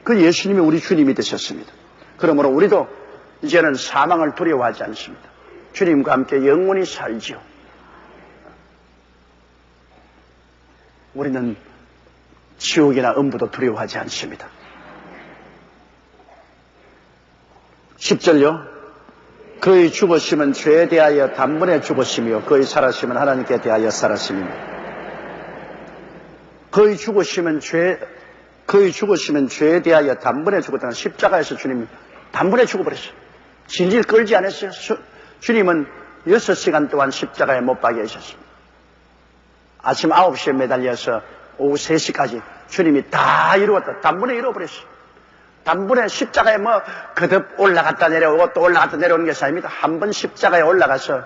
그 예수님이 우리 주님이 되셨습니다. 그러므로 우리도 이제는 사망을 두려워하지 않습니다. 주님과 함께 영원히 살지요. 우리는 지옥이나 음부도 두려워하지 않습니다. 10절요. 그의 죽으심은 죄에 대하여 단번에 죽으심이요 그의 살아심은 하나님께 대하여 살아심입니다. 그의 죽으심은 죄에 대하여 단번에 죽었다는, 십자가에서 주님이 단번에 죽어버렸어요. 질질 끌지 않았어요. 주님은 6시간 동안 십자가에 못 박혀 있었습니다. 아침 9시에 매달려서 오후 3시까지 주님이 다 이루었다. 단번에 이루어버렸어요. 단번에 십자가에 거듭 올라갔다 내려오고 또 올라갔다 내려오는 것이 아닙니다. 한 번 십자가에 올라가서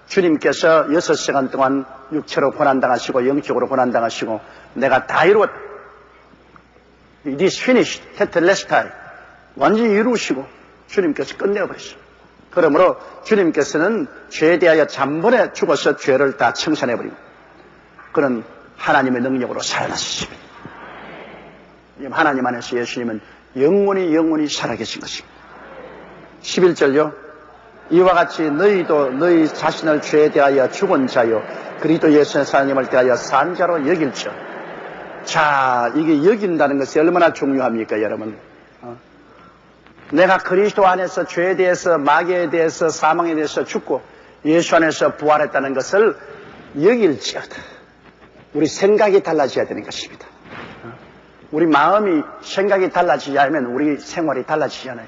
주님께서 6시간 동안 육체로 고난당하시고 영적으로 고난당하시고 내가 다 이루었다. It is finished. 테텔레스타이. 완전히 이루시고 주님께서 끝내버렸어요. 그러므로 주님께서는 죄에 대하여 단번에 죽어서 죄를 다 청산해버리고 그는 하나님의 능력으로 살아나셨습니다. 하나님 안에서 예수님은 영원히 살아계신 것입니다. 11절요. 이와 같이 너희도 너희 자신을 죄에 대하여 죽은 자요 그리스도 예수의 하나님을 대하여 산 자로 여길지어. 자, 이게 여긴다는 것이 얼마나 중요합니까, 여러분? 내가 그리스도 안에서 죄에 대해서, 마귀에 대해서, 사망에 대해서 죽고 예수 안에서 부활했다는 것을 여길지어다. 우리 생각이 달라져야 되는 것입니다. 우리 마음이, 생각이 달라지지 않으면 우리 생활이 달라지잖아요.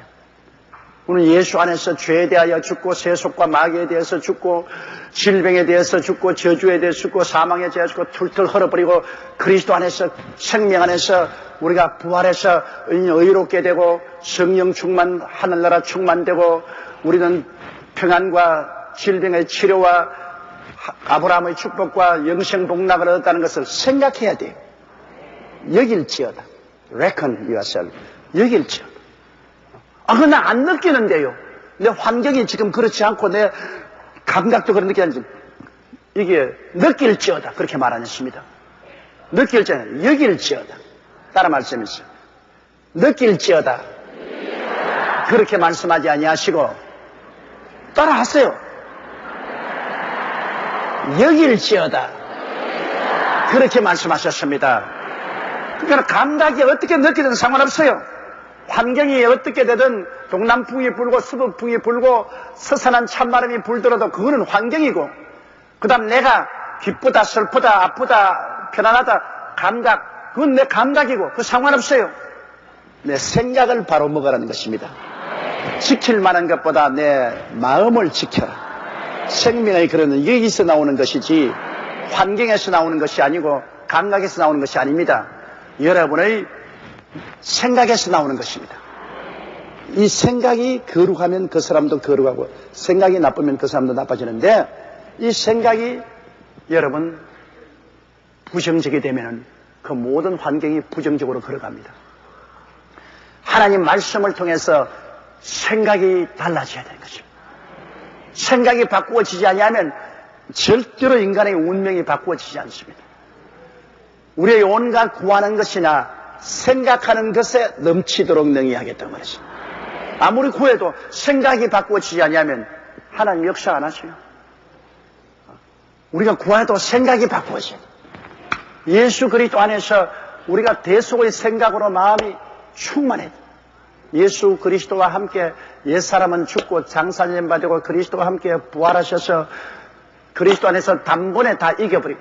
우리는 예수 안에서 죄에 대하여 죽고, 세속과 마귀에 대해서 죽고, 질병에 대해서 죽고, 저주에 대해서 죽고, 사망에 대해서 죽고, 툴툴 헐어버리고, 그리스도 안에서, 생명 안에서 우리가 부활해서 의롭게 되고, 성령 충만, 하늘나라 충만되고, 우리는 평안과 질병의 치료와 아브라함의 축복과 영생 복락을 얻었다는 것을 생각해야 돼요. 여길지어다. Reckon yourself. 여길지어다. 그건 안 느끼는데요. 내 환경이 지금 그렇지 않고 내 감각도 그런 느끼는지 이게 느낄지어다. 그렇게 말 안 했습니다. 느낄지어다. 여길지어다. 따라 말씀했어요. 느낄지어다. 그렇게 말씀하지 아니하시고 따라 하세요. 여길지어다. 그렇게 말씀하셨습니다. 그러니까 감각이 어떻게 느끼든 상관없어요. 환경이 어떻게 되든 동남풍이 불고 서북풍이 불고 서산한 찬바람이 불더라도 그거는 환경이고, 그 다음 내가 기쁘다 슬프다 아프다 편안하다 감각, 그건 내 감각이고 그 상관없어요. 내 생각을 바로 먹으라는 것입니다. 지킬 만한 것보다 내 마음을 지켜라. 생명의 그릇은 여기서 나오는 것이지 환경에서 나오는 것이 아니고 감각에서 나오는 것이 아닙니다. 여러분의 생각에서 나오는 것입니다. 이 생각이 거룩하면 그 사람도 거룩하고 생각이 나쁘면 그 사람도 나빠지는데, 이 생각이 여러분 부정적이 되면 그 모든 환경이 부정적으로 걸어갑니다. 하나님 말씀을 통해서 생각이 달라져야 되는 것입니다. 생각이 바꾸어지지 아니하면 절대로 인간의 운명이 바꾸어지지 않습니다. 우리의 온갖 구하는 것이나 생각하는 것에 넘치도록 능히하겠다고 말했습니다. 아무리 구해도 생각이 바꾸어지지 아니하면 하나님 역사 안 하셔요. 우리가 구해도 생각이 바꾸어져요. 예수 그리스도 안에서 우리가 대속의 생각으로 마음이 충만해요. 예수 그리스도와 함께 옛사람은 죽고 장사님 받고 그리스도와 함께 부활하셔서 그리스도 안에서 단번에 다 이겨버리고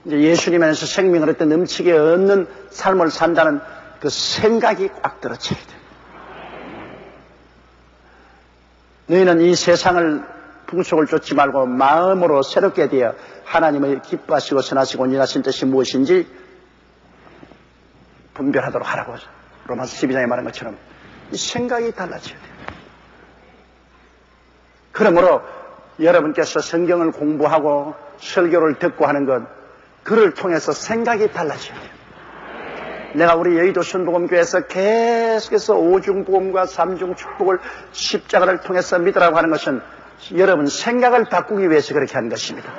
이제 예수님 안에서 생명을 얻되 넘치게 얻는 삶을 산다는 그 생각이 꽉 들어차야 돼요. 너희는 이 세상을 풍속을 쫓지 말고 마음으로 새롭게 되어 하나님의 기뻐하시고 선하시고 온전하신 뜻이 무엇인지 분별하도록 하라고 로마서 12장에 말한 것처럼 이 생각이 달라져야 돼요. 그러므로 여러분께서 성경을 공부하고 설교를 듣고 하는 것, 그를 통해서 생각이 달라져야 돼요. 내가 우리 여의도 순복음교회에서 계속해서 오중복음과 삼중축복을 십자가를 통해서 믿으라고 하는 것은 여러분 생각을 바꾸기 위해서 그렇게 하는 것입니다.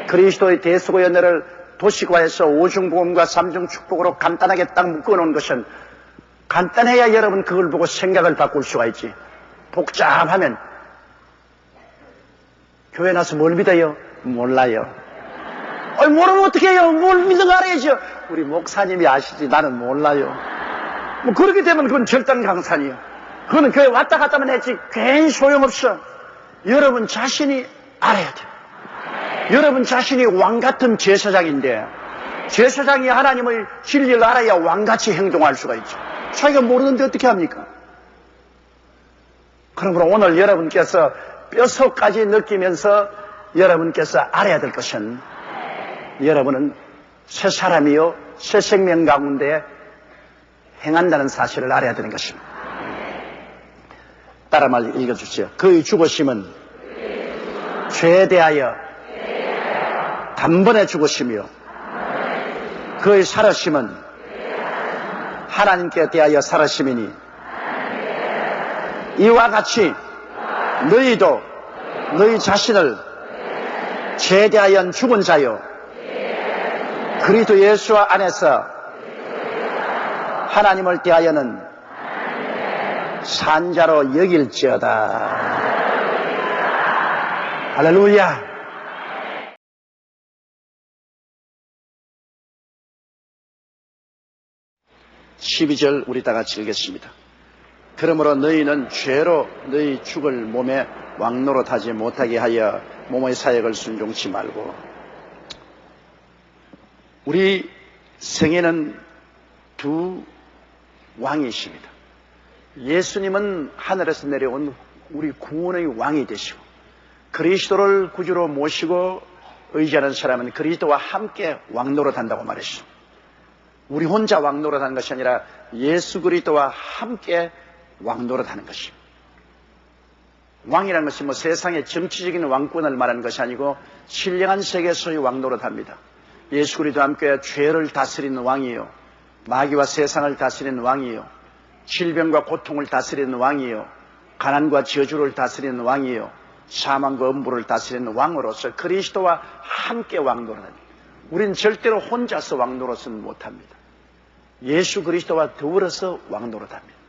그리스도의 대속의 연회를 도시화해서 오중복음과 삼중축복으로 간단하게 딱 묶어놓은 것은 간단해야 여러분 그걸 보고 생각을 바꿀 수가 있지. 복잡하면 교회 나서 뭘 믿어요? 몰라요. 모르면 어떻게 해요? 뭘 믿어가 알아야죠. 우리 목사님이 아시지 나는 몰라요. 뭐 그렇게 되면 그건 절단 강산이에요. 그거는 교회 왔다 갔다만 했지 괜히 소용없어. 여러분 자신이 알아야 돼요. 여러분 자신이 왕같은 제사장인데 제사장이 하나님의 진리를 알아야 왕같이 행동할 수가 있죠. 자기가 모르는데 어떻게 합니까? 그러므로 오늘 여러분께서 뼛속까지 느끼면서 여러분께서 알아야 될 것은 여러분은 새 사람이요 새 생명 가운데 행한다는 사실을 알아야 되는 것입니다. 따라 말 읽어주세요. 그의 죽으심은 죄에 대하여 단번에 죽으시며 그의 살으심은 하나님께 대하여 살으심이니 이와 같이 너희도 너희 자신을 죄에 대하여 죽은 자요 그리스도 예수 안에서 하나님을 대하여는 산자로 여길지어다. 할렐루야. 12절 우리 다 같이 읽겠습니다. 그러므로 너희는 죄로 너희 죽을 몸에 왕노릇하지 못하게 하여 몸의 사역을 순종치 말고. 우리 생에는 두 왕이 있습니다. 예수님은 하늘에서 내려온 우리 구원의 왕이 되시고 그리스도를 구주로 모시고 의지하는 사람은 그리스도와 함께 왕노릇한다고 말했죠. 우리 혼자 왕노릇하는 것이 아니라 예수 그리스도와 함께 왕노릇하는 것입니다. 왕이라는 것이 세상의 정치적인 왕권을 말하는 것이 아니고 신령한 세계에서의 왕노릇합니다. 예수 그리스도와 함께 죄를 다스리는 왕이요, 마귀와 세상을 다스리는 왕이요, 질병과 고통을 다스리는 왕이요, 가난과 저주를 다스리는 왕이요, 사망과 음부를 다스리는 왕으로서 그리스도와 함께 왕노릇합니다. 우리는 절대로 혼자서 왕노릇은 못합니다. 예수 그리스도와 더불어서 왕노릇합니다.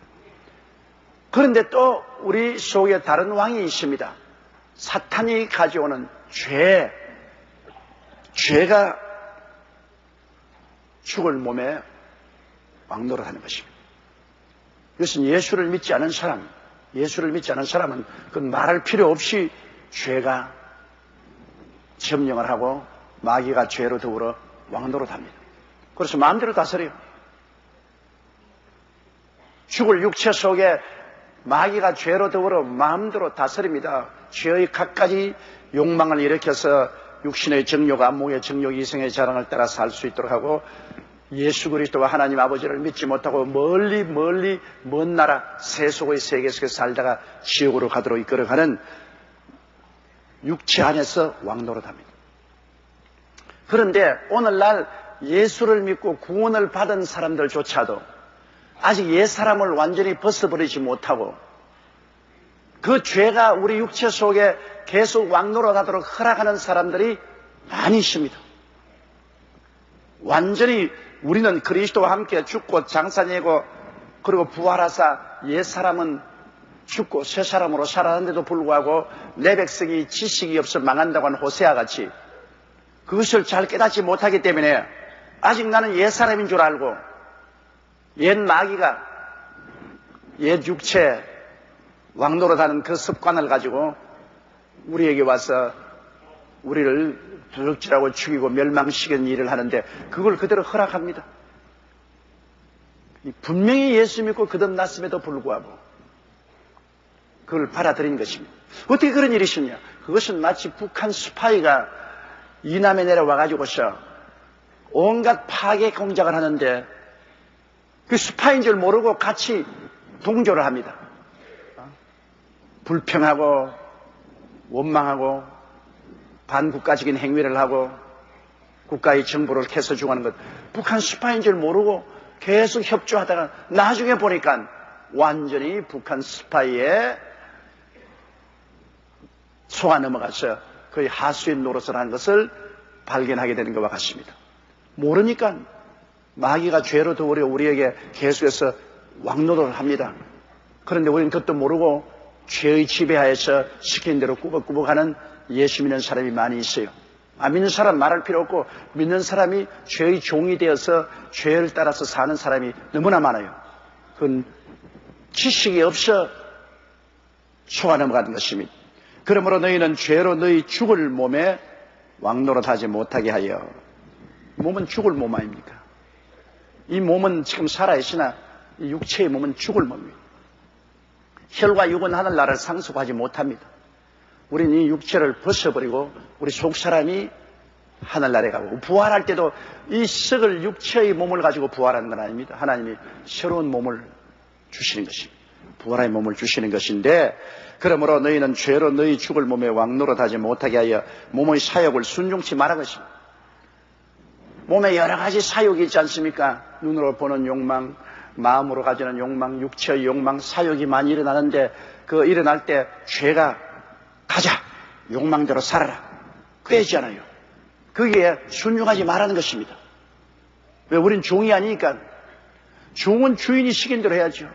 그런데 또 우리 속에 다른 왕이 있습니다. 사탄이 가져오는 죄가 죽을 몸에 왕노릇하는 것입니다. 이것은 예수를 믿지 않은 사람은 그 말할 필요 없이 죄가 점령을 하고 마귀가 죄로 더불어 왕노릇합니다. 그래서 마음대로 다스려요. 죽을 육체 속에 마귀가 죄로 더불어 마음대로 다스립니다. 죄의 갖가지 욕망을 일으켜서 육신의 정욕, 안목의 정욕, 이성의 자랑을 따라 살 수 있도록 하고 예수 그리스도와 하나님 아버지를 믿지 못하고 멀리 먼 나라 세속의 세계 속에 살다가 지옥으로 가도록 이끌어가는 육체 안에서 왕노릇합니다. 그런데 오늘날 예수를 믿고 구원을 받은 사람들조차도 아직 옛사람을 완전히 벗어버리지 못하고 그 죄가 우리 육체 속에 계속 왕노릇하도록 허락하는 사람들이 많이 있습니다. 완전히 우리는 그리스도와 함께 죽고 장사되고 그리고 부활하사 옛사람은 죽고 새사람으로 살아났는데도 불구하고 내 백성이 지식이 없어 망한다고 하는 호세아 같이 그것을 잘 깨닫지 못하기 때문에 아직 나는 옛사람인 줄 알고 옛 마귀가 옛 육체 왕노릇하는 그 습관을 가지고 우리에게 와서 우리를 도둑질하고 죽이고 멸망시키는 일을 하는데 그걸 그대로 허락합니다. 분명히 예수 믿고 거듭났음에도 불구하고 그걸 받아들인 것입니다. 어떻게 그런 일이 있었냐? 그것은 마치 북한 스파이가 이남에 내려와가지고서 온갖 파괴 공작을 하는데 그 스파이인 줄 모르고 같이 동조를 합니다. 불평하고 원망하고 반국가적인 행위를 하고 국가의 정보를 캐서 주고하는 것. 북한 스파이인 줄 모르고 계속 협조하다가 나중에 보니까 완전히 북한 스파이에 속아 넘어가서 거의 하수인 노릇을 한 것을 발견하게 되는 것과 같습니다. 모르니까 마귀가 죄로 더우려 우리에게 계속해서 왕노릇을 합니다. 그런데 우리는 그것도 모르고 죄의 지배하에서 시킨 대로 꾸벅꾸벅 하는 예수 믿는 사람이 많이 있어요. 믿는 사람 말할 필요 없고 믿는 사람이 죄의 종이 되어서 죄를 따라서 사는 사람이 너무나 많아요. 그건 지식이 없어 속아 넘어가는 것입니다. 그러므로 너희는 죄로 너희 죽을 몸에 왕노릇하지 못하게 하여. 몸은 죽을 몸 아닙니까? 이 몸은 지금 살아있으나 이 육체의 몸은 죽을 몸입니다. 혈과 육은 하늘나라를 상속하지 못합니다. 우리는 이 육체를 벗어버리고 우리 속사람이 하늘나라에 가고 부활할 때도 이 썩을 육체의 몸을 가지고 부활하는 건 아닙니다. 하나님이 새로운 몸을 주시는 것입니다. 부활의 몸을 주시는 것인데 그러므로 너희는 죄로 너희 죽을 몸에 왕노릇하지 못하게 하여 몸의 사욕을 순종치 말아 것입니다. 몸에 여러 가지 사욕이 있지 않습니까? 눈으로 보는 욕망, 마음으로 가지는 욕망, 육체의 욕망, 사욕이 많이 일어나는데 그 일어날 때 죄가 가자, 욕망대로 살아라. 꾀지않아요. 거기에 순종하지 말라는 것입니다. 왜? 우린 종이 아니니까. 종은 주인이 시킨 대로 해야죠.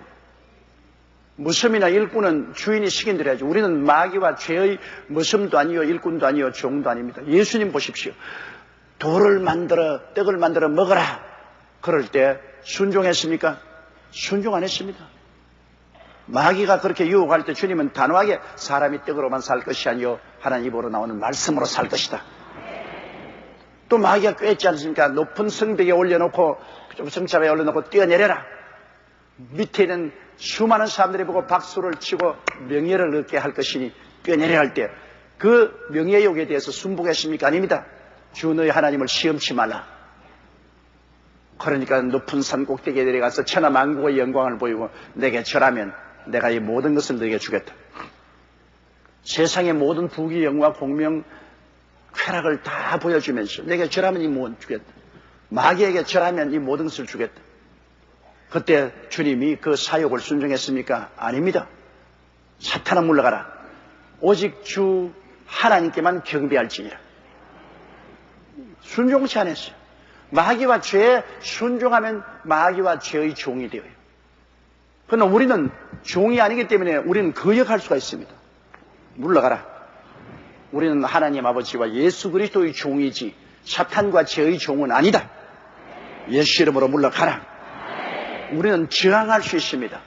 무섬이나 일꾼은 주인이 시킨 대로 해야죠. 우리는 마귀와 죄의 무섬도 아니요, 일꾼도 아니요, 종도 아닙니다. 예수님 보십시오. 돌을 만들어, 떡을 만들어 먹어라. 그럴 때 순종했습니까? 순종 안 했습니다. 마귀가 그렇게 유혹할 때 주님은 단호하게 사람이 떡으로만 살 것이 아니요 하나님 입으로 나오는 말씀으로 살 것이다. 또 마귀가 꾀했지 않습니까? 높은 성벽에 올려놓고 성탑에 올려놓고 뛰어내려라. 밑에 있는 수많은 사람들이 보고 박수를 치고 명예를 얻게 할 것이니 뛰어내려야 할 때 그 명예욕에 대해서 순복했습니까? 아닙니다. 주 너희 하나님을 시험치 말라. 그러니까 높은 산 꼭대기에 내려가서 천하만국의 영광을 보이고 내게 절하면 내가 이 모든 것을 너에게 주겠다. 세상의 모든 부귀 영화 공명 쾌락을 다 보여주면서 내게 절하면 이 모든 주겠다. 마귀에게 절하면 이 모든 것을 주겠다. 그때 주님이 그 사욕을 순종했습니까? 아닙니다. 사탄아 물러가라. 오직 주 하나님께만 경배할지니라. 순종치 않았어요. 마귀와 죄에 순종하면 마귀와 죄의 종이 되어요. 그러나 우리는 종이 아니기 때문에 우리는 거역할 수가 있습니다. 물러가라. 우리는 하나님 아버지와 예수 그리스도의 종이지 사탄과 죄의 종은 아니다. 예수 이름으로 물러가라. 우리는 저항할 수 있습니다.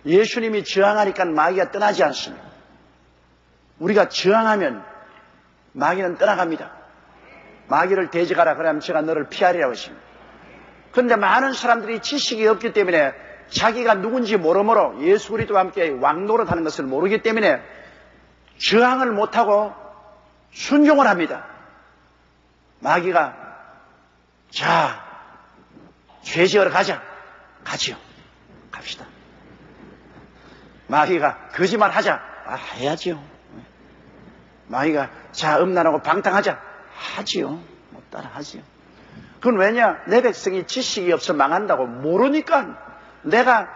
예수님이 저항하니까 마귀가 떠나지 않습니다. 우리가 저항하면 마귀는 떠나갑니다. 마귀를 대적하라 그러면 제가 너를 피하리라고 하십니다. 그런데 많은 사람들이 지식이 없기 때문에 자기가 누군지 모르므로 예수 그리스도와 함께 왕노릇하는 것을 모르기 때문에 저항을 못하고 순종을 합니다. 마귀가 자, 죄 지으러 가자. 가지요. 갑시다. 마귀가 거짓말하자. 해야지요. 마귀가 자, 음란하고 방탕하자. 하지요. 따라 하지요. 그건 왜냐? 내 백성이 지식이 없어 망한다고 모르니까, 내가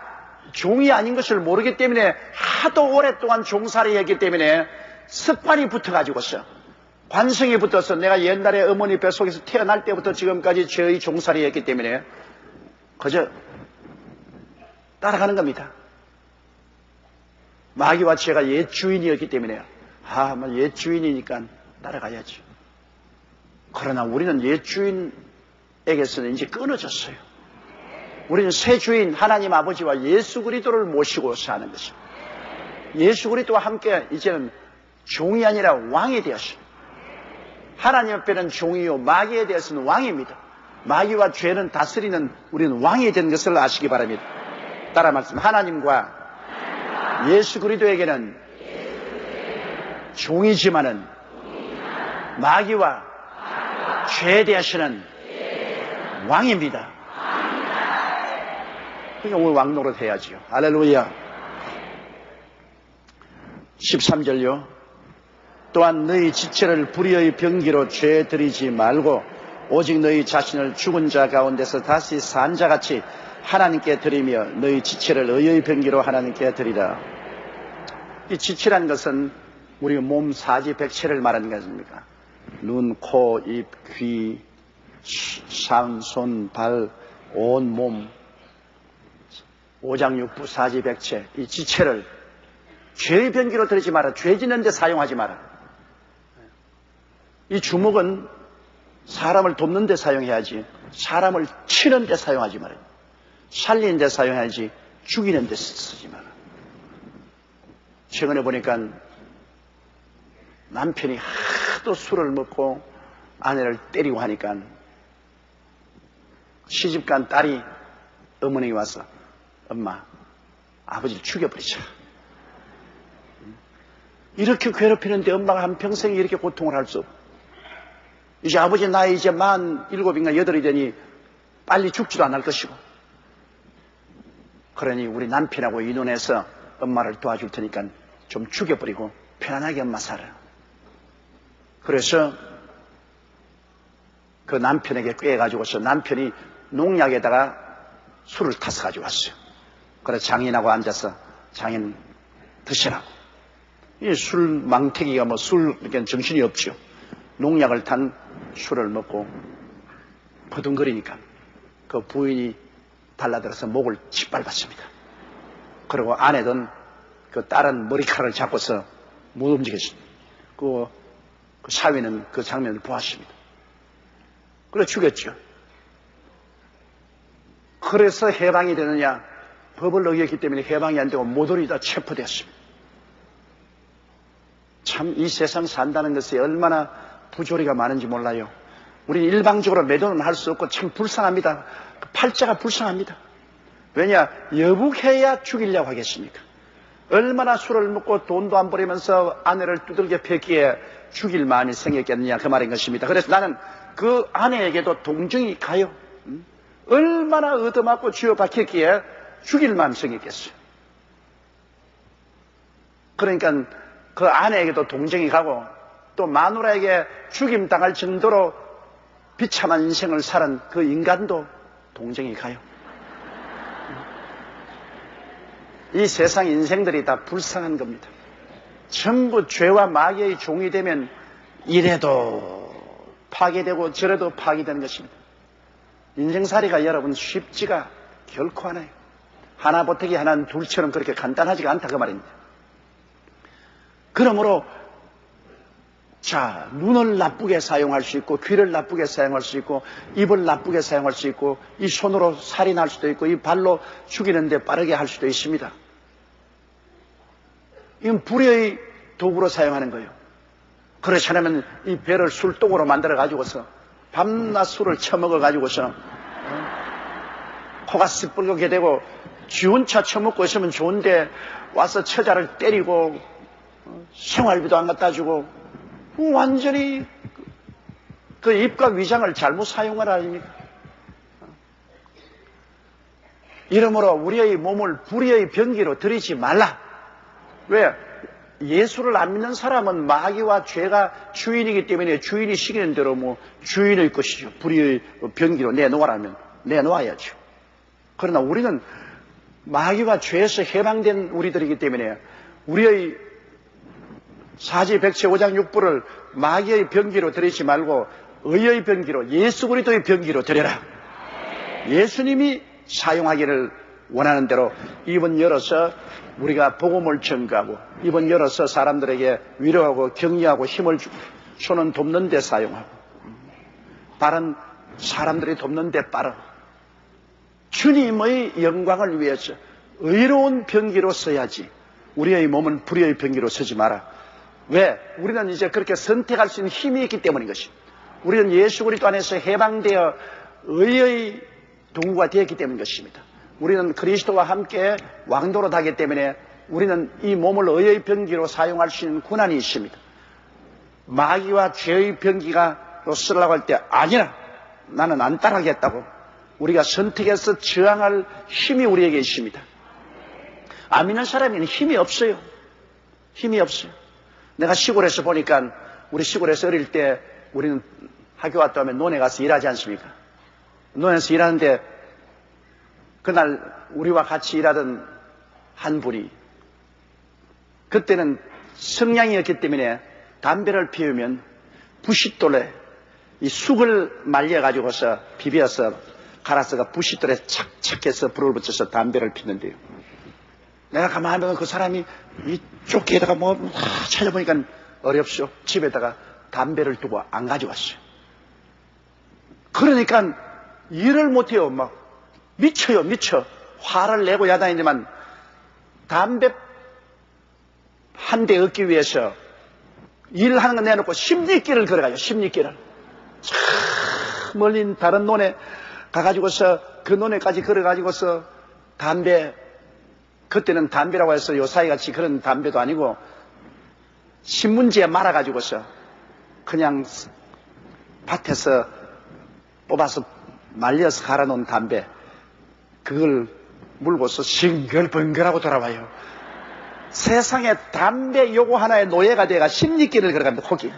종이 아닌 것을 모르기 때문에 하도 오랫동안 종살이 했기 때문에 습관이 붙어가지고서, 관성이 붙어서, 내가 옛날에 어머니 뱃속에서 태어날 때부터 지금까지 죄의 종살이 했기 때문에 그저 따라가는 겁니다. 마귀와 죄가 옛 주인이었기 때문에 옛 주인이니까 따라가야지. 그러나 우리는 옛 주인에게서는 이제 끊어졌어요. 우리는 새 주인 하나님 아버지와 예수 그리스도를 모시고 사는 것입니다. 예수 그리스도와 함께 이제는 종이 아니라 왕이 되었습니다. 하나님 앞에는 종이요, 마귀에 대해서는 왕입니다. 마귀와 죄는 다스리는 우리는 왕이 된 것을 아시기 바랍니다. 따라 말씀, 하나님과 예수 그리스도에게는 종이지만은 마귀와 죄에 대하시는 왕입니다. 그러니까 오늘 왕노릇 해야지요. 할렐루야. 13절요. 또한 너희 지체를 불의의 병기로 죄 들이지 말고 오직 너희 자신을 죽은 자 가운데서 다시 산 자같이 하나님께 드리며 너희 지체를 의의 병기로 하나님께 드리라. 이 지체란 것은 우리 몸 사지 백체를 말하는 것입니까? 눈, 코, 입, 귀, 상, 손, 발, 온 몸, 오장육부 사지 백체, 이 지체를 죄의 병기로 들이지 마라. 죄 짓는 데 사용하지 마라. 이 주먹은 사람을 돕는 데 사용해야지 사람을 치는 데 사용하지 마라. 살리는 데 사용해야지 죽이는 데 쓰지 마라. 최근에 보니까 남편이 하도 술을 먹고 아내를 때리고 하니까 시집간 딸이 어머니가 와서 엄마, 아버지를 죽여버리자. 이렇게 괴롭히는데 엄마가 한평생 이렇게 고통을 할 수 없고, 이제 아버지 나이 이제 47인가 8이 되니 빨리 죽지도 않을 것이고, 그러니 우리 남편하고 의논해서 엄마를 도와줄 테니까 좀 죽여버리고 편안하게 엄마 살아. 그래서 그 남편에게 꾀해가지고서 남편이 농약에다가 술을 타서 가지고 왔어요. 그래서 장인하고 앉아서 장인 드시라고. 이 술 망태기가 뭐 술 이렇게 정신이 없죠. 농약을 탄 술을 먹고 버둥거리니까 그 부인이 달라들어서 목을 짓밟았습니다. 그리고 아내든 그 딸은 머리카락을 잡고서 못 움직였습니다. 그 사위는 그 장면을 보았습니다. 그래 죽였죠. 그래서 해방이 되느냐? 법을 어겼기 때문에 해방이 안 되고 모조리 다 체포되었습니다. 참 이 세상 산다는 것이 얼마나 부조리가 많은지 몰라요. 우리 일방적으로 매도는 할 수 없고 참 불쌍합니다. 팔자가 불쌍합니다. 왜냐? 여북해야 죽이려고 하겠습니까? 얼마나 술을 먹고 돈도 안 버리면서 아내를 두들겨 팼기에 죽일 마음이 생겼겠느냐 그 말인 것입니다. 그래서 나는 그 아내에게도 동정이 가요. 얼마나 얻어맞고 쥐어박혔기에 죽일 마음이 생겼겠어요. 그러니까 그 아내에게도 동정이 가고 또 마누라에게 죽임당할 정도로 비참한 인생을 살은 그 인간도 동정이 가요. 이 세상 인생들이 다 불쌍한 겁니다. 전부 죄와 마귀의 종이 되면 이래도 파괴되고 저래도 파괴되는 것입니다. 인생살이가 여러분 쉽지가 결코 않아요. 하나 보태기 하나는 둘처럼 그렇게 간단하지가 않다 그 말입니다. 그러므로 자, 눈을 나쁘게 사용할 수 있고 귀를 나쁘게 사용할 수 있고 입을 나쁘게 사용할 수 있고 이 손으로 살인할 수도 있고 이 발로 죽이는데 빠르게 할 수도 있습니다. 이건 불의의 도구로 사용하는 거예요. 그렇지 않으면 이 배를 술독으로 만들어 가지고서 밤낮 술을 처먹어 가지고서 코가 시뻘겋게 되고 지운차 처먹고 있으면 좋은데 와서 처자를 때리고 생활비도 안 갖다 주고 완전히 그 입과 위장을 잘못 사용하라 아닙니까? 이러므로 우리의 몸을 불의의 병기로 들이지 말라. 왜? 예수를 안 믿는 사람은 마귀와 죄가 주인이기 때문에 주인이 시키는 대로 뭐 주인의 것이죠. 불의의 병기로 내놓으라면 내놓아야죠. 그러나 우리는 마귀와 죄에서 해방된 우리들이기 때문에 우리의 사지백체 5장 6부를 마귀의 병기로 들이지 말고 의의 병기로 예수 그리스도의 병기로 들여라. 예수님이 사용하기를 원하는 대로 입은 열어서 우리가 복음을 전가하고 입은 열어서 사람들에게 위로하고 격려하고 힘을 주고 손은 돕는 데 사용하고 발은 사람들이 돕는 데 빠르고 주님의 영광을 위해서 의로운 병기로 써야지 우리의 몸은 불의의 병기로 쓰지 마라. 왜? 우리는 이제 그렇게 선택할 수 있는 힘이 있기 때문인 것입니다. 우리는 예수 그리스도 안에서 해방되어 의의 동구가 되었기 때문인 것입니다. 우리는 그리스도와 함께 왕도로 타기 때문에 우리는 이 몸을 의의 병기로 사용할 수 있는 권한이 있습니다. 마귀와 죄의 병기로 쓰려고 할 때 아니라 나는 안 따라하겠다고 우리가 선택해서 저항할 힘이 우리에게 있습니다. 안 믿는 사람에는 힘이 없어요. 힘이 없어요. 내가 시골에서 보니까 우리 시골에서 어릴 때 우리는 학교 갔다 오면 논에 가서 일하지 않습니까? 논에서 일하는데 그날 우리와 같이 일하던 한 분이 그때는 성냥이었기 때문에 담배를 피우면 부싯돌에 이 쑥을 말려가지고서 비벼서 갈아서가 부싯돌에 착착해서 불을 붙여서 담배를 피는데요. 내가 가만히 보면 그 사람이 이 조끼에다가 뭐 찾아보니까 어렵쇼. 집에다가 담배를 두고 안 가져왔어요. 그러니까 일을 못해요. 막 미쳐요. 미쳐. 화를 내고 야단이지만 담배 한 대 얻기 위해서 일하는 거 내놓고 십리길을 걸어가요. 십리길을. 참 멀린 다른 논에 가가지고서 그 논에까지 걸어가지고서 담배, 그때는 담배라고 해서 요사이같이 그런 담배도 아니고 신문지에 말아가지고서 그냥 밭에서 뽑아서 말려서 갈아놓은 담배, 그걸 물고서 싱글벙글하고 돌아와요. 세상에 담배 요거 하나의 노예가 돼가 십리길을 걸어갑니다. 거기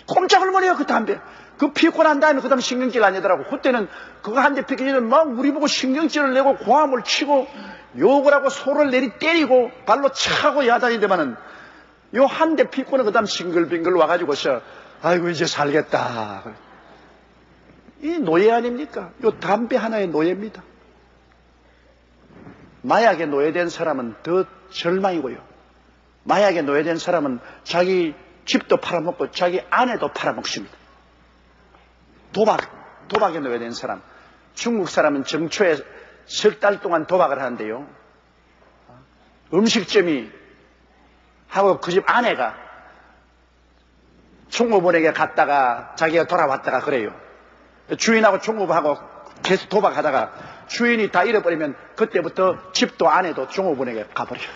꼼짝을 못해요. 그 담배 그 피우고 난 다음에 그 다음 신경질 아니더라고. 그때는 그거 한 대 피기 전에 막 우리 보고 신경질을 내고 고함을 치고 욕을 하고 소를 내리 때리고 발로 차고 야단이되면은 요 한 대 피고는 그 다음 싱글빙글 와가지고서 아이고 이제 살겠다. 이 노예 아닙니까? 요 담배 하나의 노예입니다. 마약에 노예된 사람은 더 절망이고요. 마약에 노예된 사람은 자기 집도 팔아먹고 자기 아내도 팔아먹습니다. 도박에 노예된 사람. 중국 사람은 정초에 석 달 동안 도박을 하는데요. 음식점이 하고 그 집 아내가 총무부에게 갔다가 자기가 돌아왔다가 그래요. 주인하고 총무부하고 계속 도박하다가 주인이 다 잃어버리면 그때부터 집도 아내도 종업원에게 가버려요.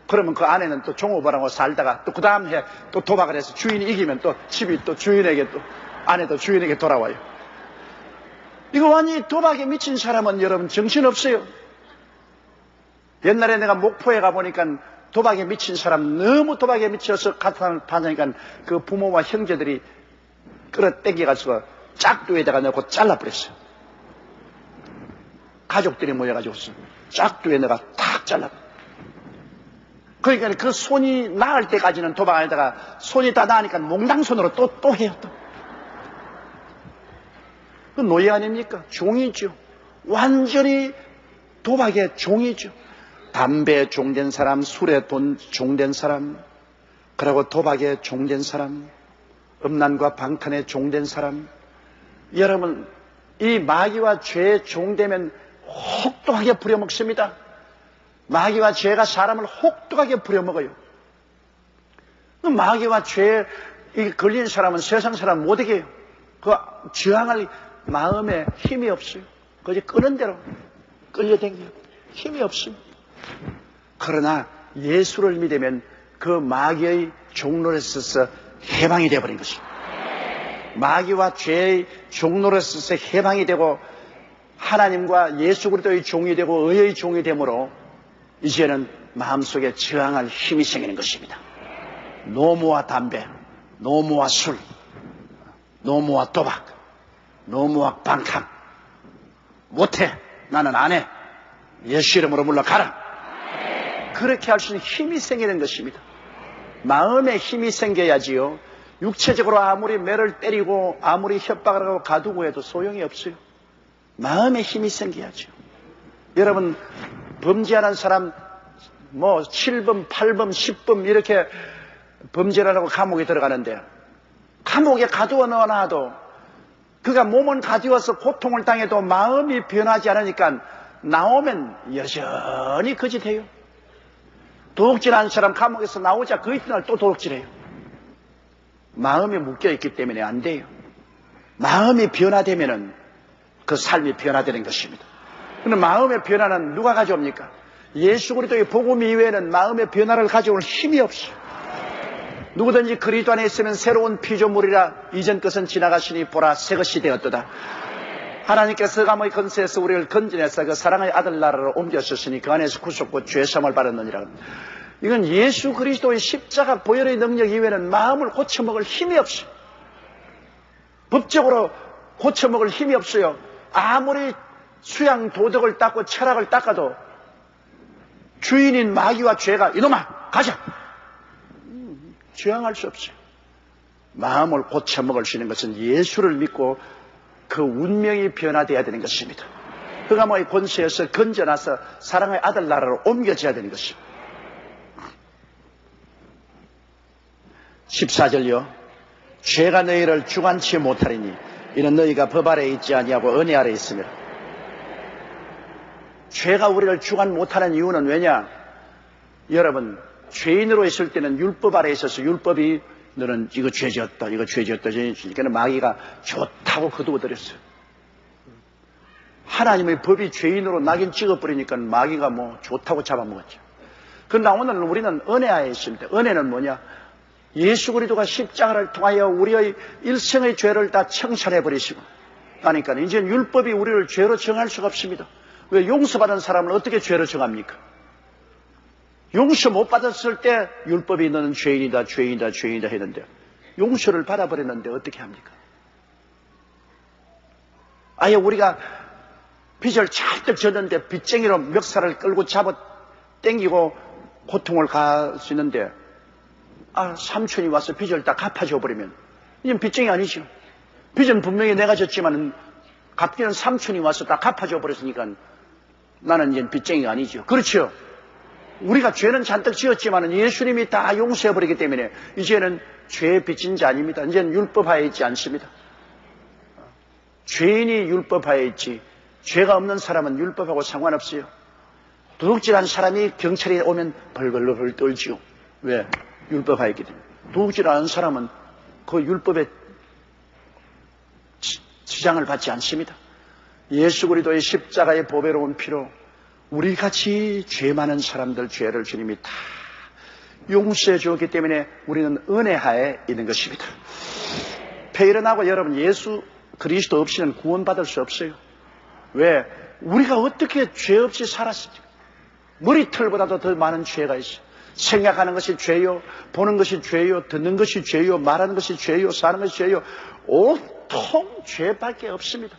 그러면 그 아내는 또 종업원하고 살다가 또 그 다음 해 또 도박을 해서 주인이 이기면 또 집이 또 주인에게 또 아내도 주인에게 돌아와요. 이거 완전히 도박에 미친 사람은 여러분 정신없어요. 옛날에 내가 목포에 가보니까 도박에 미친 사람, 너무 도박에 미쳐서 가탄을 파니까 그 부모와 형제들이 끌어당겨가지고 짝두에다가 넣고 잘라버렸어요. 가족들이 모여가지고 짝두에 내가 탁 잘라. 그러니까 그 손이 나을 때까지는 도박하다가 손이 다 나으니까 몽당손으로 또 해요. 또. 그 노예 아닙니까? 종이죠. 완전히 도박의 종이죠. 담배에 종된 사람, 술에 종된 사람, 그리고 도박에 종된 사람, 음란과 방탄에 종된 사람. 여러분, 이 마귀와 죄에 종되면 혹독하게 부려먹습니다. 마귀와 죄가 사람을 혹독하게 부려먹어요. 마귀와 죄에 걸린 사람은 세상 사람 못 이겨요. 그 저항할 마음에 힘이 없어요. 그저 끄는 대로 끌려다녀요. 힘이 없어요. 그러나 예수를 믿으면 그 마귀의 종로에서 해방이 되어버린 것입니다. 마귀와 죄의 종로에서 해방이 되고 하나님과 예수 그리스도의 종이 되고 의의 종이 되므로 이제는 마음속에 저항할 힘이 생기는 것입니다. 노무와 담배, 노무와 술, 노무와 도박, 노무와 방탕. 못해. 나는 안 해. 예수 이름으로 물러가라. 그렇게 할 수 있는 힘이 생기는 것입니다. 마음에 힘이 생겨야지요. 육체적으로 아무리 매를 때리고 아무리 협박을 하고 가두고 해도 소용이 없어요. 마음에 힘이 생겨야죠. 여러분, 범죄하는 사람 7번, 8번, 10번 이렇게 범죄를 하고 감옥에 들어가는데 감옥에 가두어 넣어놔도 그가 몸은 가두어서 고통을 당해도 마음이 변하지 않으니까 나오면 여전히 거짓해요. 도둑질하는 사람 감옥에서 나오자 그 이튿날 또 도둑질해요. 마음이 묶여있기 때문에 안 돼요. 마음이 변화되면은 그 삶이 변화되는 것입니다. 그런데 마음의 변화는 누가 가져옵니까? 예수 그리스도의 복음 이외에는 마음의 변화를 가져올 힘이 없어요. 누구든지 그리스도 안에 있으면 새로운 피조물이라 이전 것은 지나가시니 보라 새 것이 되었도다. 하나님께서 흑암의 권세에서 우리를 건져내서 그 사랑의 아들 나라로 옮겨주시니 그 안에서 구속과 죄사함을 받았느니라. 이건 예수 그리스도의 십자가 보혈의 능력 이외에는 마음을 고쳐먹을 힘이 없어요. 법적으로 고쳐먹을 힘이 없어요. 아무리 수양 도덕을 닦고 철학을 닦아도 주인인 마귀와 죄가 이놈아 가자! 저항할 수 없어요. 마음을 고쳐먹을 수 있는 것은 예수를 믿고 그 운명이 변화되어야 되는 것입니다. 흑암의 권세에서 건져나서 사랑의 아들 나라로 옮겨져야 되는 것입니다. 14절요. 죄가 너희를 주관치 못하리니 이는 너희가 법 아래에 있지 아니하고 은혜 아래에 있으며. 죄가 우리를 주관 못하는 이유는 왜냐? 여러분, 죄인으로 있을 때는 율법 아래에 있어서 율법이 너는 이거 죄지었다, 이거 죄지었다, 그러니까 마귀가 좋다고 거두어들였어요. 하나님의 법이 죄인으로 낙인 찍어버리니까 마귀가 좋다고 잡아먹었죠. 그러나 오늘은 우리는 은혜 아래에 있습니다. 은혜는 뭐냐? 예수 그리스도가 십자가를 통하여 우리의 일생의 죄를 다 청산해버리시고 하니까 이제 율법이 우리를 죄로 정할 수가 없습니다. 왜 용서받은 사람을 어떻게 죄로 정합니까? 용서 못 받았을 때 율법이 너는 죄인이다, 죄인이다, 죄인이다 했는데 용서를 받아버렸는데 어떻게 합니까? 아예 우리가 빚을 잔뜩 졌는데 빚쟁이로 멱살을 끌고 잡아 당기고 고통을 갈 수 있는데 삼촌이 와서 빚을 다 갚아줘 버리면 이젠 빚쟁이 아니죠. 빚은 분명히 내가 졌지만 갚기는 삼촌이 와서 다 갚아줘 버렸으니까 나는 이제 빚쟁이가 아니죠. 그렇죠. 우리가 죄는 잔뜩 지었지만 예수님이 다 용서해버리기 때문에 이제는 죄에 빚진 자 아닙니다. 이제는 율법하에 있지 않습니다. 죄인이 율법하에 있지 죄가 없는 사람은 율법하고 상관없어요. 도둑질한 사람이 경찰이 오면 벌벌벌 떨지요. 왜? 율법하에 있기 때문에. 도둑질하는 사람은 그 율법에 지장을 받지 않습니다. 예수 그리스도의 십자가의 보배로운 피로 우리같이 죄 많은 사람들 죄를 주님이 다 용서해 주었기 때문에 우리는 은혜하에 있는 것입니다. 페일은하고 여러분 예수 그리스도 없이는 구원받을 수 없어요. 왜? 우리가 어떻게 죄 없이 살았습니까? 머리털보다도 더 많은 죄가 있어요. 생각하는 것이 죄요, 보는 것이 죄요, 듣는 것이 죄요, 말하는 것이 죄요, 사는 것이 죄요. 온통 죄밖에 없습니다.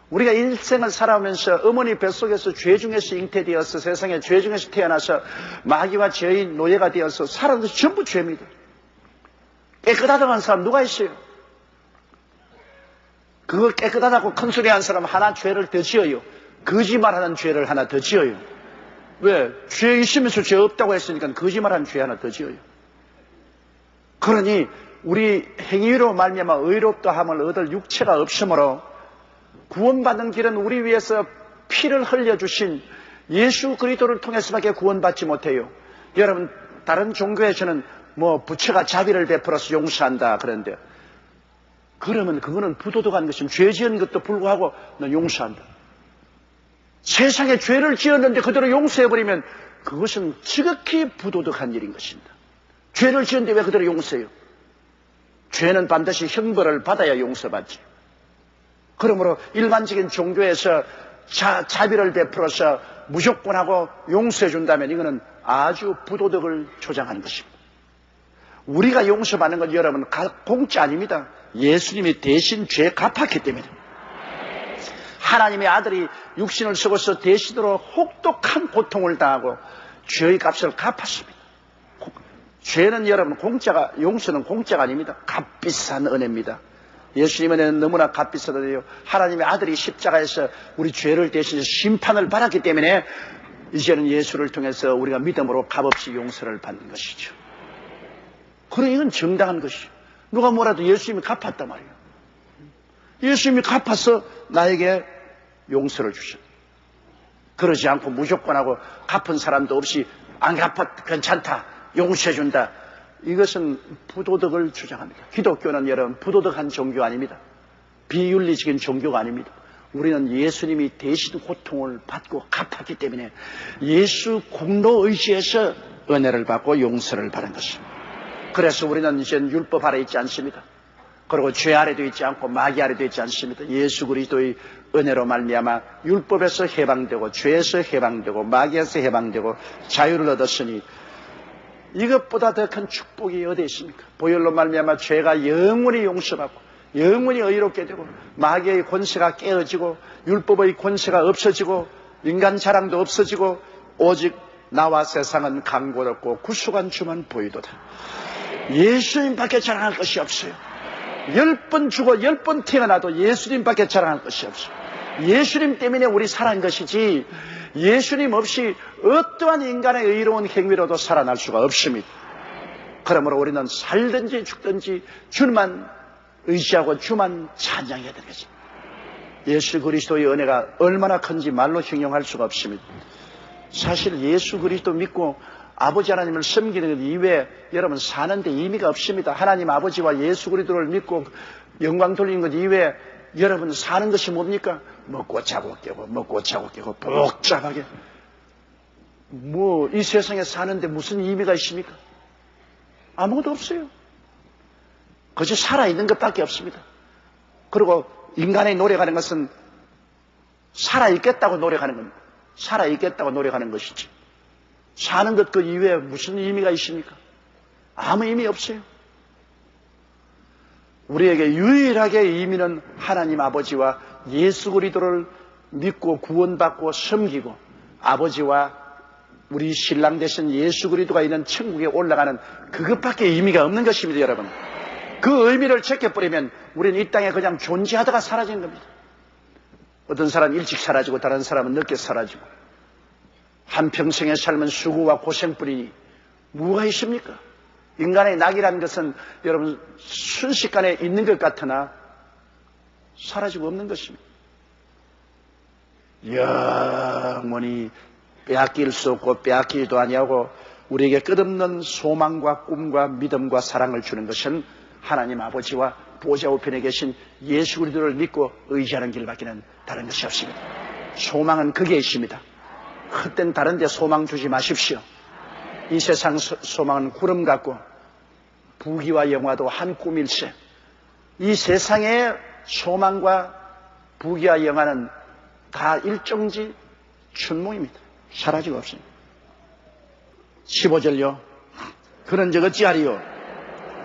우리가 일생을 살아오면서 어머니 뱃속에서 죄 중에서 잉태되어서 세상에 죄 중에서 태어나서 마귀와 죄의 노예가 되어서 살아온 것이 전부 죄입니다. 깨끗하다고 사람 누가 있어요? 그걸 깨끗하다고 큰 소리 하는 사람 하나 죄를 더 지어요. 거짓말하는 죄를 하나 더 지어요. 왜? 죄 있으면서 죄 없다고 했으니까 거짓말하는 죄 하나 더 지어요. 그러니 우리 행위로 말미암아 의롭다 함을 얻을 육체가 없으므로 구원받는 길은 우리 위해서 피를 흘려주신 예수 그리스도를 통해서밖에 구원받지 못해요. 여러분, 다른 종교에서는 뭐 부처가 자비를 베풀어서 용서한다 그러는데, 그러면 그거는 부도덕한 것이면 죄 지은 것도 불구하고 너 용서한다. 세상에 죄를 지었는데 그대로 용서해버리면 그것은 지극히 부도덕한 일인 것입니다. 죄를 지었는데 왜 그대로 용서해요? 죄는 반드시 형벌을 받아야 용서받지. 그러므로 일반적인 종교에서 자비를 베풀어서 무조건하고 용서해 준다면 이거는 아주 부도덕을 조장하는 것입니다. 우리가 용서받는 건 여러분 공짜 아닙니다. 예수님이 대신 죄 갚았기 때문에. 하나님의 아들이 육신을 쓰고서 대신으로 혹독한 고통을 당하고 죄의 값을 갚았습니다. 죄는 여러분 용서는 공짜가 아닙니다. 값비싼 은혜입니다. 예수님의 은혜는 너무나 값비싼 은혜요. 하나님의 아들이 십자가에서 우리 죄를 대신해서 심판을 받았기 때문에 이제는 예수를 통해서 우리가 믿음으로 값없이 용서를 받는 것이죠. 그래, 이건 정당한 것이죠. 누가 뭐라도 예수님이 갚았단 말이에요. 예수님이 갚아서 나에게 용서를 주셨다. 그러지 않고 무조건하고 갚은 사람도 없이 안 갚았 괜찮다, 용서해준다. 이것은 부도덕을 주장합니다. 기독교는 여러분 부도덕한 종교 아닙니다. 비윤리적인 종교가 아닙니다. 우리는 예수님이 대신 고통을 받고 갚았기 때문에 예수 공로 의지에서 은혜를 받고 용서를 받은 것입니다. 그래서 우리는 이제 율법 아래 있지 않습니다. 그리고 죄 아래도 있지 않고 마귀 아래도 있지 않습니다. 예수 그리스도의 은혜로 말미암아 율법에서 해방되고 죄에서 해방되고 마귀에서 해방되고 자유를 얻었으니 이것보다 더 큰 축복이 어디에 있습니까? 보혈로 말미암아 죄가 영원히 용서받고 영원히 의롭게 되고 마귀의 권세가 깨어지고 율법의 권세가 없어지고 인간 자랑도 없어지고 오직 나와 세상은 강고롭고 구속한 주만 보이도다. 예수님밖에 자랑할 것이 없어요. 10번 죽어 10번 태어나도 예수님밖에 자랑할 것이 없어요. 예수님 때문에 우리 살아난 것이지 예수님 없이 어떠한 인간의 의로운 행위로도 살아날 수가 없습니다. 그러므로 우리는 살든지 죽든지 주만 의지하고 주만 찬양해야 되겠습니다. 예수 그리스도의 은혜가 얼마나 큰지 말로形容할 수가 없습니다. 사실 예수 그리스도 믿고 아버지 하나님을 섬기는 것 이외에 여러분 사는데 의미가 없습니다. 하나님 아버지와 예수 그리스도를 믿고 영광 돌리는 것 이외에 여러분 사는 것이 뭡니까? 먹고 자고 깨고 먹고 자고 깨고 복잡하게 뭐 이 세상에 사는데 무슨 의미가 있습니까? 아무것도 없어요. 그저 살아있는 것밖에 없습니다. 그리고 인간의 노력하는 것은 살아있겠다고 노력하는 겁니다. 살아있겠다고 노력하는 것이지 사는 것 그 이외에 무슨 의미가 있습니까? 아무 의미 없어요. 우리에게 유일하게 의미는 하나님 아버지와 예수 그리스도를 믿고 구원받고 섬기고 아버지와 우리 신랑 되신 예수 그리스도가 있는 천국에 올라가는 그것밖에 의미가 없는 것입니다. 여러분, 그 의미를 제껴버리면 우리는 이 땅에 그냥 존재하다가 사라지는 겁니다. 어떤 사람은 일찍 사라지고 다른 사람은 늦게 사라지고 한평생의 삶은 수고와 고생뿐이니 뭐가 있습니까? 인간의 낙이라는 것은 여러분 순식간에 있는 것 같으나 사라지고 없는 것입니다. 영원히 빼앗길 수 없고 빼앗기지도 아니하고 우리에게 끝없는 소망과 꿈과 믿음과 사랑을 주는 것은 하나님 아버지와 보좌 우편에 계신 예수 그리스도를 믿고 의지하는 길밖에는 다른 것이 없습니다. 소망은 거기에 있습니다. 헛된 다른 데 소망 두지 마십시오. 이 세상 소망은 구름 같고 부귀와 영화도 한 꿈일세. 이 세상의 소망과 부귀와 영화는 다 일정지 춘몽입니다. 사라지고 없습니다. 15절요. 그런 적 어찌하리요?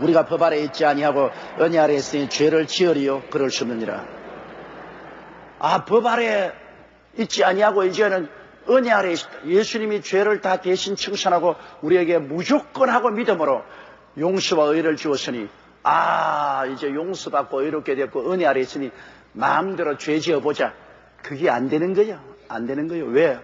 우리가 법 아래 있지 아니하고 은혜 아래 있으니 죄를 지으리요? 그럴 수 없느니라. 법 아래 있지 아니하고 이제는 은혜 아래 있다. 예수님이 죄를 다 대신 청산하고 우리에게 무조건하고 믿음으로 용서와 의를 주었으니 이제 용서받고 의롭게 됐고 은혜 아래 있으니 마음대로 죄 지어보자. 그게 안 되는 거야. 안 되는 거예요. 왜?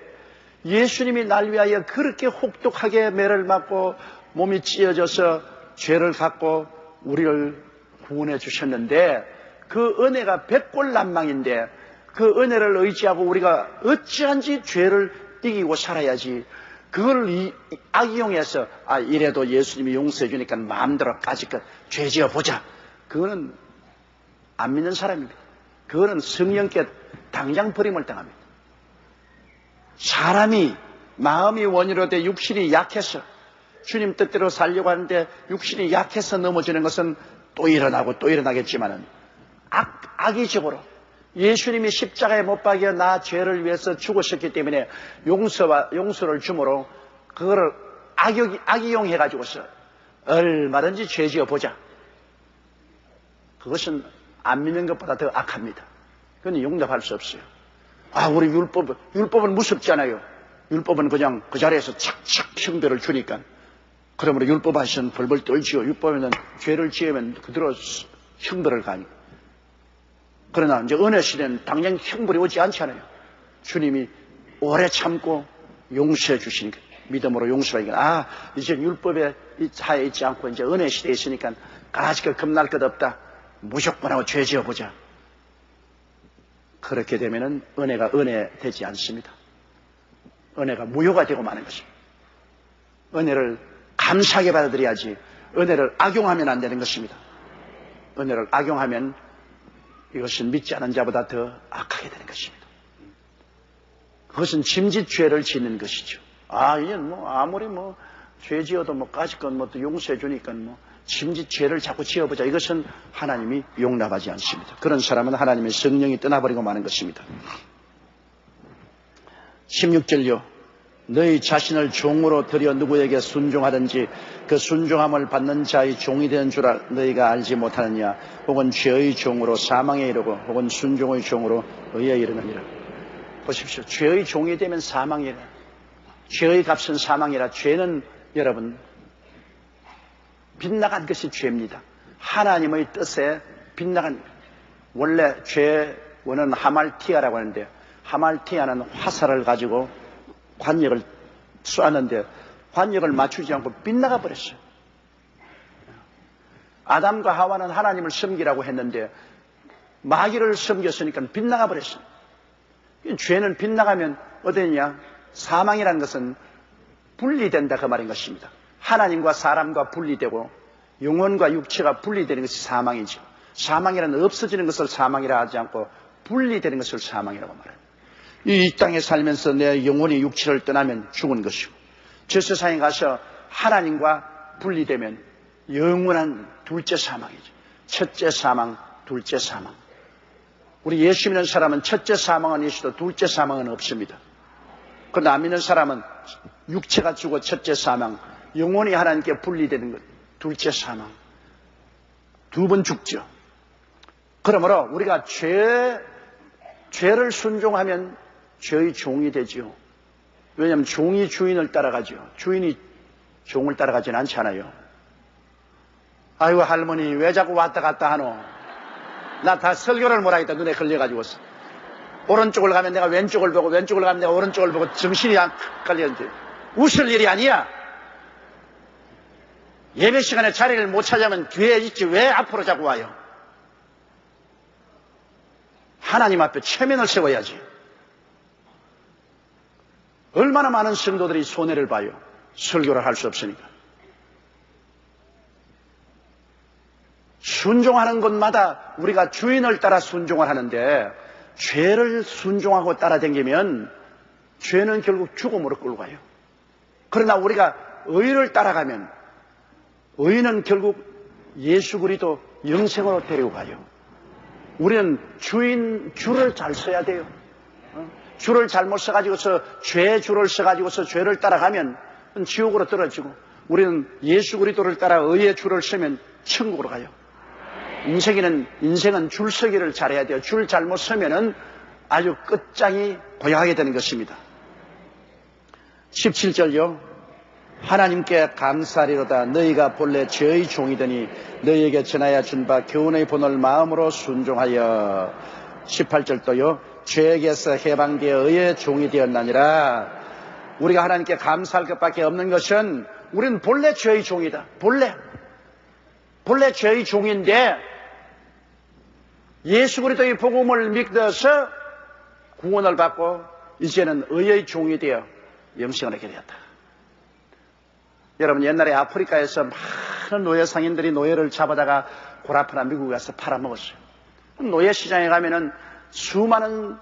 예수님이 날 위하여 그렇게 혹독하게 매를 맞고 몸이 찢어져서 죄를 갖고 우리를 구원해 주셨는데 그 은혜가 백골난망인데 그 은혜를 의지하고 우리가 어찌한지 죄를 이기고 살아야지. 그걸 악용해서 이래도 예수님이 용서해 주니까 마음대로 까짓것 죄 지어 보자. 그거는 안 믿는 사람입니다. 그거는 성령께 당장 버림을 당합니다. 사람이 마음이 원이로 돼 육신이 약해서 주님 뜻대로 살려고 하는데 육신이 약해서 넘어지는 것은 또 일어나고 또 일어나겠지만은 악의적으로 예수님이 십자가에 못 박여 나 죄를 위해서 죽으셨기 때문에 용서를 주므로 그거를 악이용해가지고서 얼마든지 죄 지어 보자. 그것은 안 믿는 것보다 더 악합니다. 그건 용납할 수 없어요. 우리 율법은 무섭잖아요. 율법은 그냥 그 자리에서 착착 형벌을 주니까. 그러므로 율법 하시는 벌벌 떨지요. 율법에는 죄를 지으면 그대로 형벌을 가니. 그러나 이제 은혜 시대는 당장 형벌이 오지 않잖아요. 주님이 오래 참고 용서해 주시니까, 믿음으로 용서하니까, 이제 율법에 하에 있지 않고 이제 은혜 시대에 있으니까 까짓 겁날 것 없다. 무조건 하고 죄 지어보자. 그렇게 되면은 은혜가 은혜 되지 않습니다. 은혜가 무효가 되고 마는 것입니다. 은혜를 감사하게 받아들여야지 은혜를 악용하면 안 되는 것입니다. 은혜를 악용하면 이것은 믿지 않은 자보다 더 악하게 되는 것입니다. 그것은 짐짓죄를 짓는 것이죠. 이제 아무리 죄 지어도 까짓 건 또 용서해 주니까 짐짓죄를 자꾸 지어보자. 이것은 하나님이 용납하지 않습니다. 그런 사람은 하나님의 성령이 떠나버리고 마는 것입니다. 16절요. 너희 자신을 종으로 들여 누구에게 순종하든지 그 순종함을 받는 자의 종이 되는 줄 너희가 알지 못하느냐. 혹은 죄의 종으로 사망에 이르고 혹은 순종의 종으로 의에 이르느니라. 보십시오. 죄의 종이 되면 사망이라. 죄의 값은 사망이라. 죄는 여러분 빗나간 것이 죄입니다. 하나님의 뜻에 빗나간, 원래 죄원은 하말티아라고 하는데 하말티아는 화살을 가지고 관역을 쏘았는데 관역을 맞추지 않고 빗나가 버렸어요. 아담과 하와는 하나님을 섬기라고 했는데 마귀를 섬겼으니까 빗나가 버렸어요. 죄는 빗나가면 어디냐? 사망이라는 것은 분리된다 그 말인 것입니다. 하나님과 사람과 분리되고 영혼과 육체가 분리되는 것이 사망이죠. 사망이라는 없어지는 것을 사망이라 하지 않고 분리되는 것을 사망이라고 말합니다. 이 땅에 살면서 내 영혼이 육체를 떠나면 죽은 것이고, 저 세상에 가서 하나님과 분리되면 영원한 둘째 사망이죠. 첫째 사망, 둘째 사망. 우리 예수 믿는 사람은 첫째 사망은 있어도 둘째 사망은 없습니다. 그러나 안 믿는 사람은 육체가 죽어 첫째 사망, 영혼이 하나님께 분리되는 것, 둘째 사망. 두 번 죽죠. 그러므로 우리가 죄를 순종하면 죄의 종이 되죠. 왜냐하면 종이 주인을 따라가죠. 주인이 종을 따라가지는 않잖아요. 아이고 할머니 왜 자꾸 왔다 갔다 하노? 나 다 설교를 못하겠다. 눈에 걸려가지고서. 오른쪽을 가면 내가 왼쪽을 보고 왼쪽을 가면 내가 오른쪽을 보고 정신이 안 깔리는데 웃을 일이 아니야. 예배 시간에 자리를 못 찾으면 뒤에 있지 왜 앞으로 자꾸 와요? 하나님 앞에 체면을 세워야지. 얼마나 많은 성도들이 손해를 봐요. 설교를 할 수 없으니까. 순종하는 곳마다 우리가 주인을 따라 순종을 하는데 죄를 순종하고 따라다니면 죄는 결국 죽음으로 끌고 가요. 그러나 우리가 의를 따라가면 의는 결국 예수 그리스도 영생으로 데리고 가요. 우리는 줄을 잘 써야 돼요. 줄을 잘못 써가지고서 줄을 써가지고서 죄를 따라가면 지옥으로 떨어지고, 우리는 예수 그리스도를 따라 의의 줄을 쓰면 천국으로 가요. 인생은 줄 서기를 잘해야 돼요. 줄 잘못 서면은 아주 끝장이 고약하게 되는 것입니다. 17절요. 하나님께 감사하리로다. 너희가 본래 죄의 종이더니 너희에게 전하여 준 바 교훈의 본을 마음으로 순종하여. 18절도요. 죄에게서 해방되어 의의 종이 되었나니라. 우리가 하나님께 감사할 것밖에 없는 것은 우리는 본래 죄의 종이다. 본래 죄의 종인데 예수 그리스도의 복음을 믿어서 구원을 받고 이제는 의의 종이 되어 영생을 하게 되었다. 여러분, 옛날에 아프리카에서 많은 노예 상인들이 노예를 잡아다가 고라파나 미국에 가서 팔아먹었어요. 노예 시장에 가면은 수많은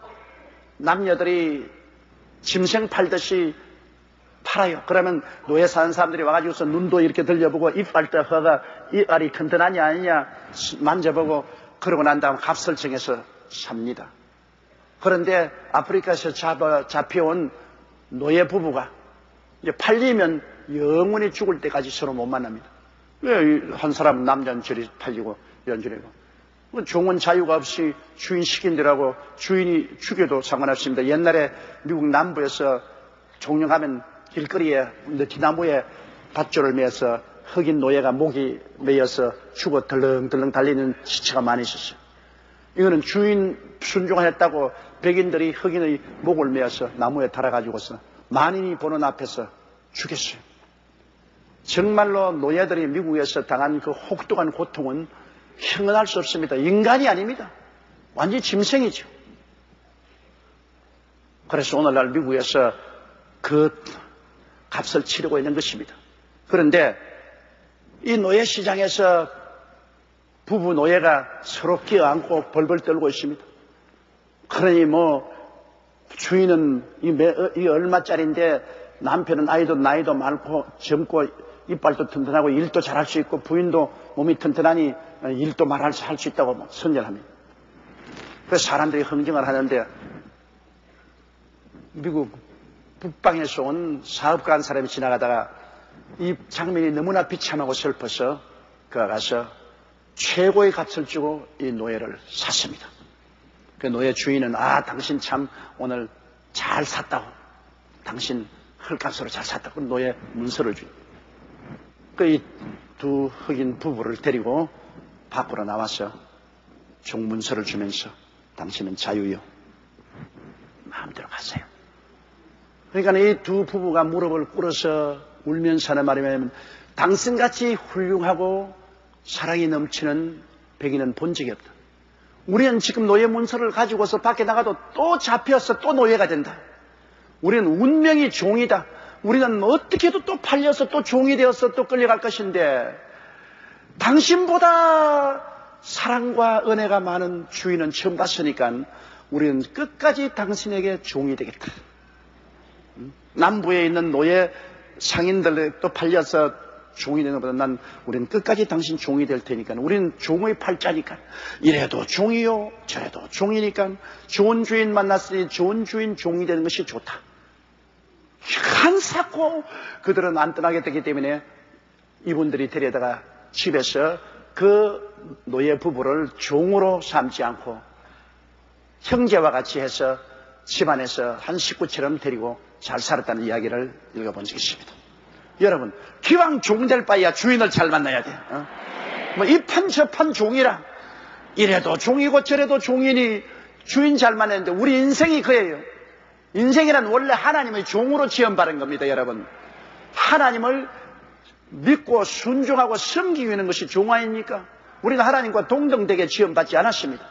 남녀들이 짐승 팔듯이 팔아요. 그러면 노예 사는 사람들이 와가지고서 눈도 이렇게 들려보고 이빨도 허가 이빨이 튼튼하냐 아니냐 만져보고 그러고 난 다음 값을 정해서 삽니다. 그런데 아프리카에서 잡혀온 노예 부부가 이제 팔리면 영원히 죽을 때까지 서로 못 만납니다. 왜 한 사람은 남자는 저리 팔리고 이런 저리고. 종은 자유가 없이 주인 시킨 대로 하고 주인이 죽여도 상관없습니다. 옛날에 미국 남부에서 종령하면 길거리에 느티나무에 밧줄을 매어서 흑인 노예가 목이 매여서 죽어 덜렁덜렁 달리는 시체가 많이 있었어요. 이거는 주인 순종했다고 백인들이 흑인의 목을 매어서 나무에 달아가지고서 만인이 보는 앞에서 죽였어요. 정말로 노예들이 미국에서 당한 그 혹독한 고통은 형언할 수 없습니다. 인간이 아닙니다. 완전히 짐승이죠. 그래서 오늘날 미국에서 그 값을 치르고 있는 것입니다. 그런데 이 노예 시장에서 부부 노예가 서로 끼어안고 벌벌 떨고 있습니다. 그러니 주인은 이 얼마짜리인데 남편은 나이도 많고 젊고 이빨도 튼튼하고 일도 잘할 수 있고 부인도 몸이 튼튼하니 일도 할 수 있다고 선전합니다. 그래서 사람들이 흥정을 하는데 미국 북방에서 온 사업가 한 사람이 지나가다가 이 장면이 너무나 비참하고 슬퍼서 그가 가서 최고의 값을 주고 이 노예를 샀습니다. 그 노예 주인은 당신 참 오늘 잘 샀다고, 당신 헐값으로 잘 샀다고 노예 문서를 주. 그 두 흑인 부부를 데리고 밖으로 나와서 종문서를 주면서 당신은 자유요, 마음대로 가세요. 그러니까 이 두 부부가 무릎을 꿇어서 울면서 하는 말이 뭐냐면, 당신같이 훌륭하고 사랑이 넘치는 백인은 본 적이 없다. 우리는 지금 노예 문서를 가지고서 밖에 나가도 또 잡혀서 또 노예가 된다. 우리는 운명이 종이다. 우리는 어떻게 해도 또 팔려서 또 종이 되어서 또 끌려갈 것인데, 당신보다 사랑과 은혜가 많은 주인은 처음 봤으니까 우리는 끝까지 당신에게 종이 되겠다. 남부에 있는 노예 상인들 또 팔려서 종이 되는 것보다 우리는 끝까지 당신 종이 될 테니까, 우리는 종의 팔자니까, 이래도 종이요 저래도 종이니까 좋은 주인 만났으니 좋은 주인 종이 되는 것이 좋다. 한사코 그들은 안 떠나게 되기 때문에 이분들이 데려다가 집에서 그 노예 부부를 종으로 삼지 않고 형제와 같이 해서 집안에서 한 식구처럼 데리고 잘 살았다는 이야기를 읽어본 적이 있습니다. 여러분, 기왕 종 될 바에야 주인을 잘 만나야 돼. 이판 저판 종이라, 이래도 종이고 저래도 종이니 주인 잘 만나는데, 우리 인생이 그예요. 인생이란 원래 하나님의 종으로 지원받은 겁니다. 여러분, 하나님을 믿고 순종하고 섬기기 위한 것이 종 아닙니까? 우리는 하나님과 동등되게 지원받지 않았습니다.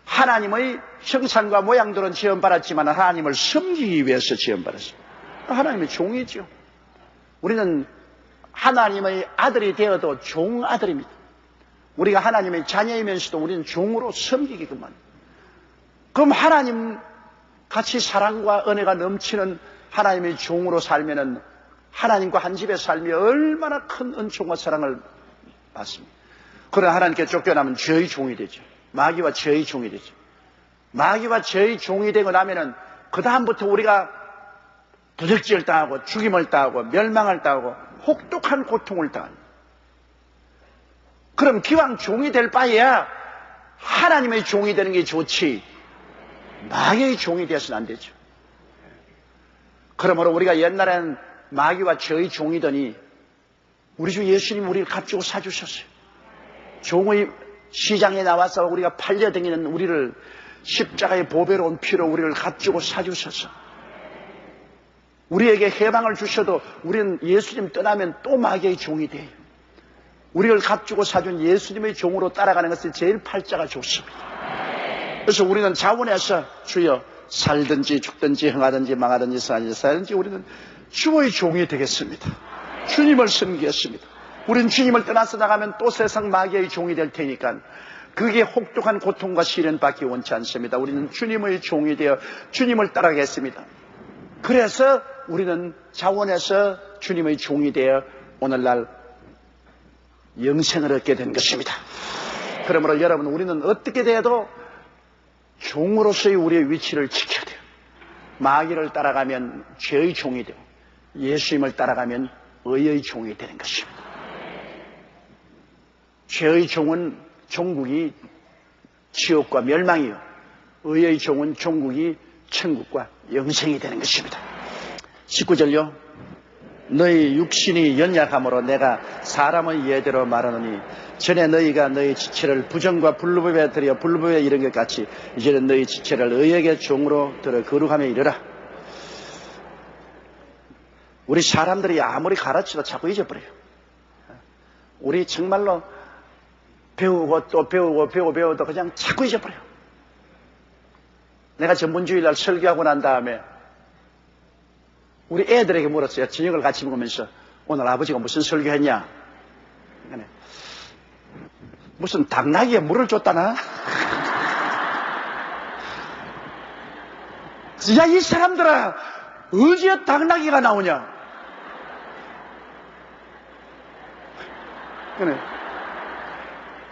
하나님의 형상과 모양들은 지원받았지만 하나님을 섬기기 위해서 지원받았습니다. 하나님의 종이죠. 우리는 하나님의 아들이 되어도 종아들입니다. 우리가 하나님의 자녀이면서도 우리는 종으로 섬기기만. 그럼 하나님 같이 사랑과 은혜가 넘치는 하나님의 종으로 살면은 하나님과 한 집에 살며 얼마나 큰 은총과 사랑을 받습니다. 그러나 하나님께 쫓겨나면 죄의 종이 되죠. 마귀와 죄의 종이 되죠. 마귀와 죄의 종이 되고 나면은 그 다음부터 우리가 부적지를 당하고 죽임을 당하고 멸망을 당하고 혹독한 고통을 당합니다. 그럼 기왕 종이 될 바에야 하나님의 종이 되는 게 좋지, 마귀의 종이 되어서는 안 되죠. 그러므로 우리가 옛날에는 마귀와 죄의 종이더니 우리 주 예수님 우리를 값주고 사주셨어요. 종의 시장에 나와서 우리가 팔려다니는 우리를 십자가의 보배로운 피로 우리를 값주고 사주셔서 우리에게 해방을 주셔도 우리는 예수님 떠나면 또 마귀의 종이 돼요. 우리를 값주고 사준 예수님의 종으로 따라가는 것이 제일 팔자가 좋습니다. 그래서 우리는 자원해서 주여 살든지 죽든지 흥하든지 망하든지 살든지 우리는 주의 종이 되겠습니다. 주님을 섬기겠습니다. 우리는 주님을 떠나서 나가면 또 세상 마귀의 종이 될 테니까 그게 혹독한 고통과 시련밖에 원치 않습니다. 우리는 주님의 종이 되어 주님을 따라가겠습니다. 그래서 우리는 자원해서 주님의 종이 되어 오늘날 영생을 얻게 된 것입니다. 그러므로 여러분, 우리는 어떻게 돼도 종으로서의 우리의 위치를 지켜야 돼요. 마귀를 따라가면 죄의 종이 되고 예수님을 따라가면 의의 종이 되는 것입니다. 죄의 종은 종국이 지옥과 멸망이요, 의의 종은 종국이 천국과 영생이 되는 것입니다. 19절요. 너희 육신이 연약함으로 내가 사람의 예대로 말하노니 전에 너희가 너희 지체를 부정과 불법에 들여 불법에 이른 것 같이 이제는 너희 지체를 의에게 종으로 들어 거룩함에 이르라. 우리 사람들이 아무리 가르쳐도 자꾸 잊어버려요. 우리 정말로 배우고 또 배워도 그냥 자꾸 잊어버려요. 내가 전분주일날 설교하고 난 다음에 우리 애들에게 물었어요. 저녁을 같이 먹으면서 오늘 아버지가 무슨 설교했냐? 무슨 당나귀에 물을 줬다나? 야, 이 사람들아, 어디에 당나귀가 나오냐? 그래.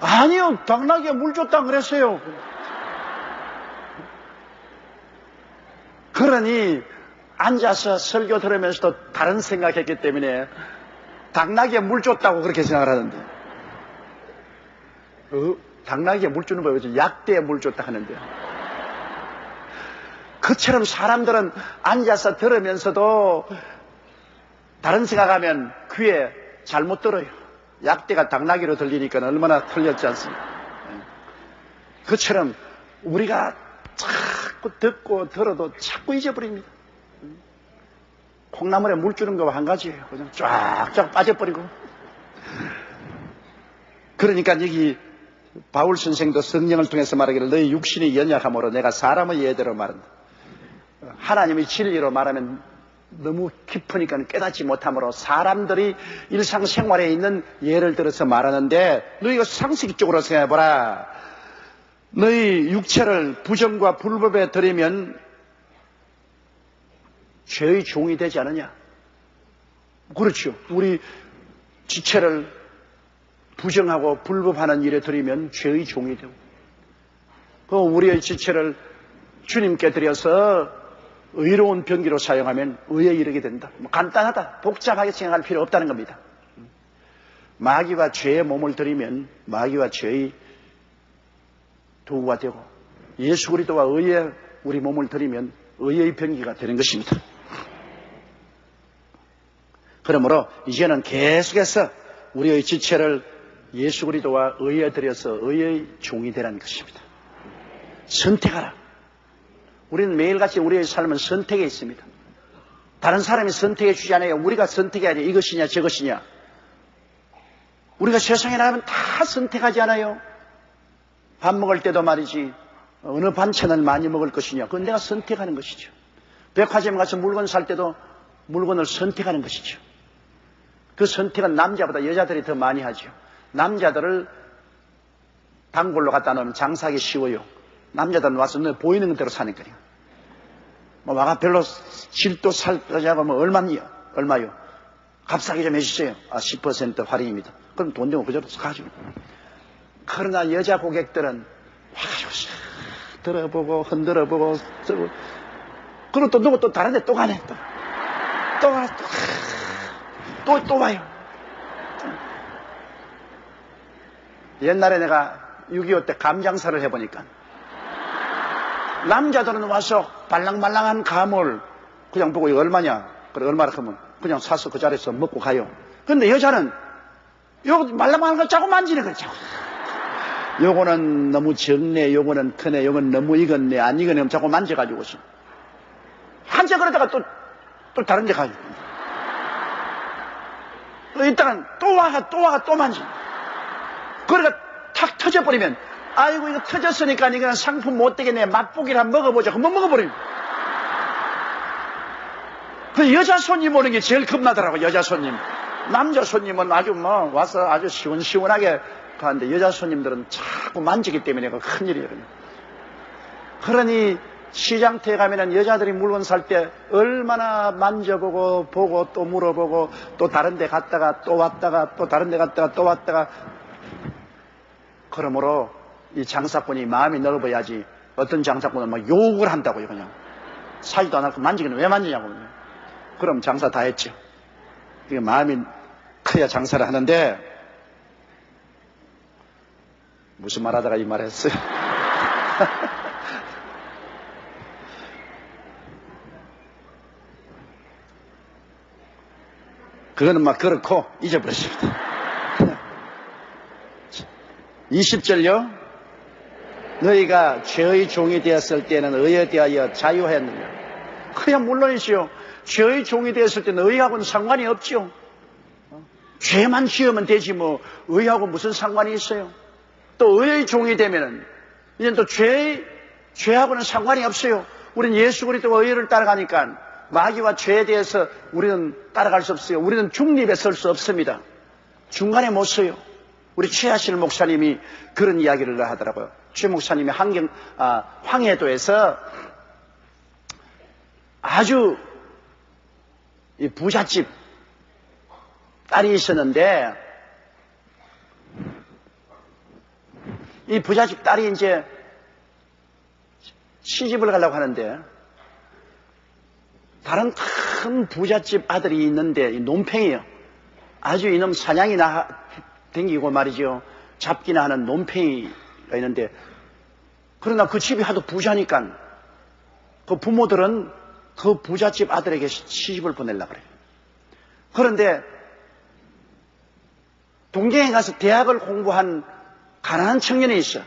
아니요, 당나귀에 물 줬다 그랬어요. 그러니 앉아서 설교 들으면서도 다른 생각했기 때문에 당나귀에 물 줬다고 그렇게 생각을 하는데, 당나귀에 물 주는 법이죠. 약대에 물 줬다 하는데요. 그처럼 사람들은 앉아서 들으면서도 다른 생각하면 귀에 잘못 들어요. 약대가 당나귀로 들리니까 얼마나 틀렸지 않습니까? 그처럼 우리가 자꾸 듣고 들어도 자꾸 잊어버립니다. 콩나물에 물 주는 거와 한 가지예요. 그냥 쫙쫙 빠져버리고. 그러니까 여기 바울 선생도 성령을 통해서 말하기를 너희 육신이 연약함으로 내가 사람의 예대로 말한다. 하나님의 진리로 말하면 너무 깊으니까 깨닫지 못함으로 사람들이 일상생활에 있는 예를 들어서 말하는데 너희가 상식적으로 생각해보라. 너희 육체를 부정과 불법에 들이면 죄의 종이 되지 않느냐? 그렇죠. 우리 지체를 부정하고 불법하는 일에 들이면 죄의 종이 되고, 그 우리의 지체를 주님께 드려서 의로운 병기로 사용하면 의에 이르게 된다. 간단하다. 복잡하게 생각할 필요 없다는 겁니다. 마귀와 죄의 몸을 들이면 마귀와 죄의 도구가 되고, 예수 그리스도와 의에 우리 몸을 들이면 의의 병기가 되는 것입니다. 그러므로 이제는 계속해서 우리의 지체를 예수 그리스도와 의에 들여서 의의 종이 되라는 것입니다. 선택하라. 우리는 매일같이 우리의 삶은 선택에 있습니다. 다른 사람이 선택해 주지 않아요. 우리가 선택해야 돼. 이것이냐 저것이냐. 우리가 세상에 나가면 다 선택하지 않아요. 밥 먹을 때도 말이지, 어느 반찬을 많이 먹을 것이냐, 그건 내가 선택하는 것이죠. 백화점에 가서 물건 살 때도 물건을 선택하는 것이죠. 그 선택은 남자보다 여자들이 더 많이 하죠. 남자들을 단골로 갖다 놓으면 장사하기 쉬워요. 남자들은 와서 보이는 대로 사는 거예요. 와가 별로 질도 살 거냐고 얼마요? 값싸게 좀 해주세요. 10% 할인입니다. 그럼 돈 되고 그저로 가죠. 그러나 여자 고객들은 와가지고 들어보고 흔들어보고 그리고 또 누구 또 다른 데 또 가네. 또 와요. 옛날에 내가 6.25 때 감장사를 해보니까 남자들은 와서 발랑발랑한 감을 그냥 보고 이거 얼마냐? 그래 얼마나 하면 그냥 사서 그 자리에서 먹고 가요. 근데 여자는 요 말랑말랑한 걸 자꾸 만지는 거죠. 요거는 너무 적네, 요거는 크네, 요건 너무 익었네, 안 익었네, 자꾸 만져가지고 있어. 한참 그러다가 또 다른 데 가요. 이따가 또 만져. 그러니까 탁 터져버리면, 아이고, 이거 터졌으니까 이거는 상품 못 되겠네, 맛보기를 한번 먹어보자. 한번 먹어버리면. 그 여자 손님 오는 게 제일 겁나더라고. 여자 손님. 남자 손님은 아주 뭐 와서 아주 시원시원하게 가는데 여자 손님들은 자꾸 만지기 때문에 큰일이에요. 그러니 시장터에 가면은 여자들이 물건 살 때 얼마나 만져보고 보고 또 물어보고 또 다른 데 갔다가 또 왔다가 또 다른 데 갔다가 또 왔다가. 그러므로 이 장사꾼이 마음이 넓어야지. 어떤 장사꾼은 막 욕을 한다고요. 그냥 사지도 않고 만지기는 왜 만지냐고. 그럼 장사 다 했죠. 이게 마음이 커야 장사를 하는데 무슨 말 하다가 이 말 했어요. 그거는 막 그렇고 잊어버렸습니다. 20절요. 너희가 죄의 종이 되었을 때는 의에 대하여 자유하였느냐. 그야 물론이지요. 죄의 종이 되었을 때는 의하고는 상관이 없지요. 죄만 지으면 되지 뭐 의하고 무슨 상관이 있어요. 또 의의 종이 되면은 이제 또 죄하고는 상관이 없어요. 우리는 예수 그리스도가 의를 따라가니까 마귀와 죄에 대해서 우리는 따라갈 수 없어요. 우리는 중립에 설 수 없습니다. 중간에 못 서요. 우리 최하실 목사님이 그런 이야기를 하더라고요. 최 목사님이 황해도에서 아주 이 부잣집 딸이 있었는데 이 부잣집 딸이 이제 시집을 가려고 하는데 다른 큰 부잣집 아들이 있는데 논팽이에요. 아주 이놈 사냥이나 댕기고 말이죠. 잡기나 하는 논팽이가 있는데 그러나 그 집이 하도 부자니까 그 부모들은 그 부잣집 아들에게 시집을 보내려고 그래요. 그런데 동경에 가서 대학을 공부한 가난한 청년이 있어.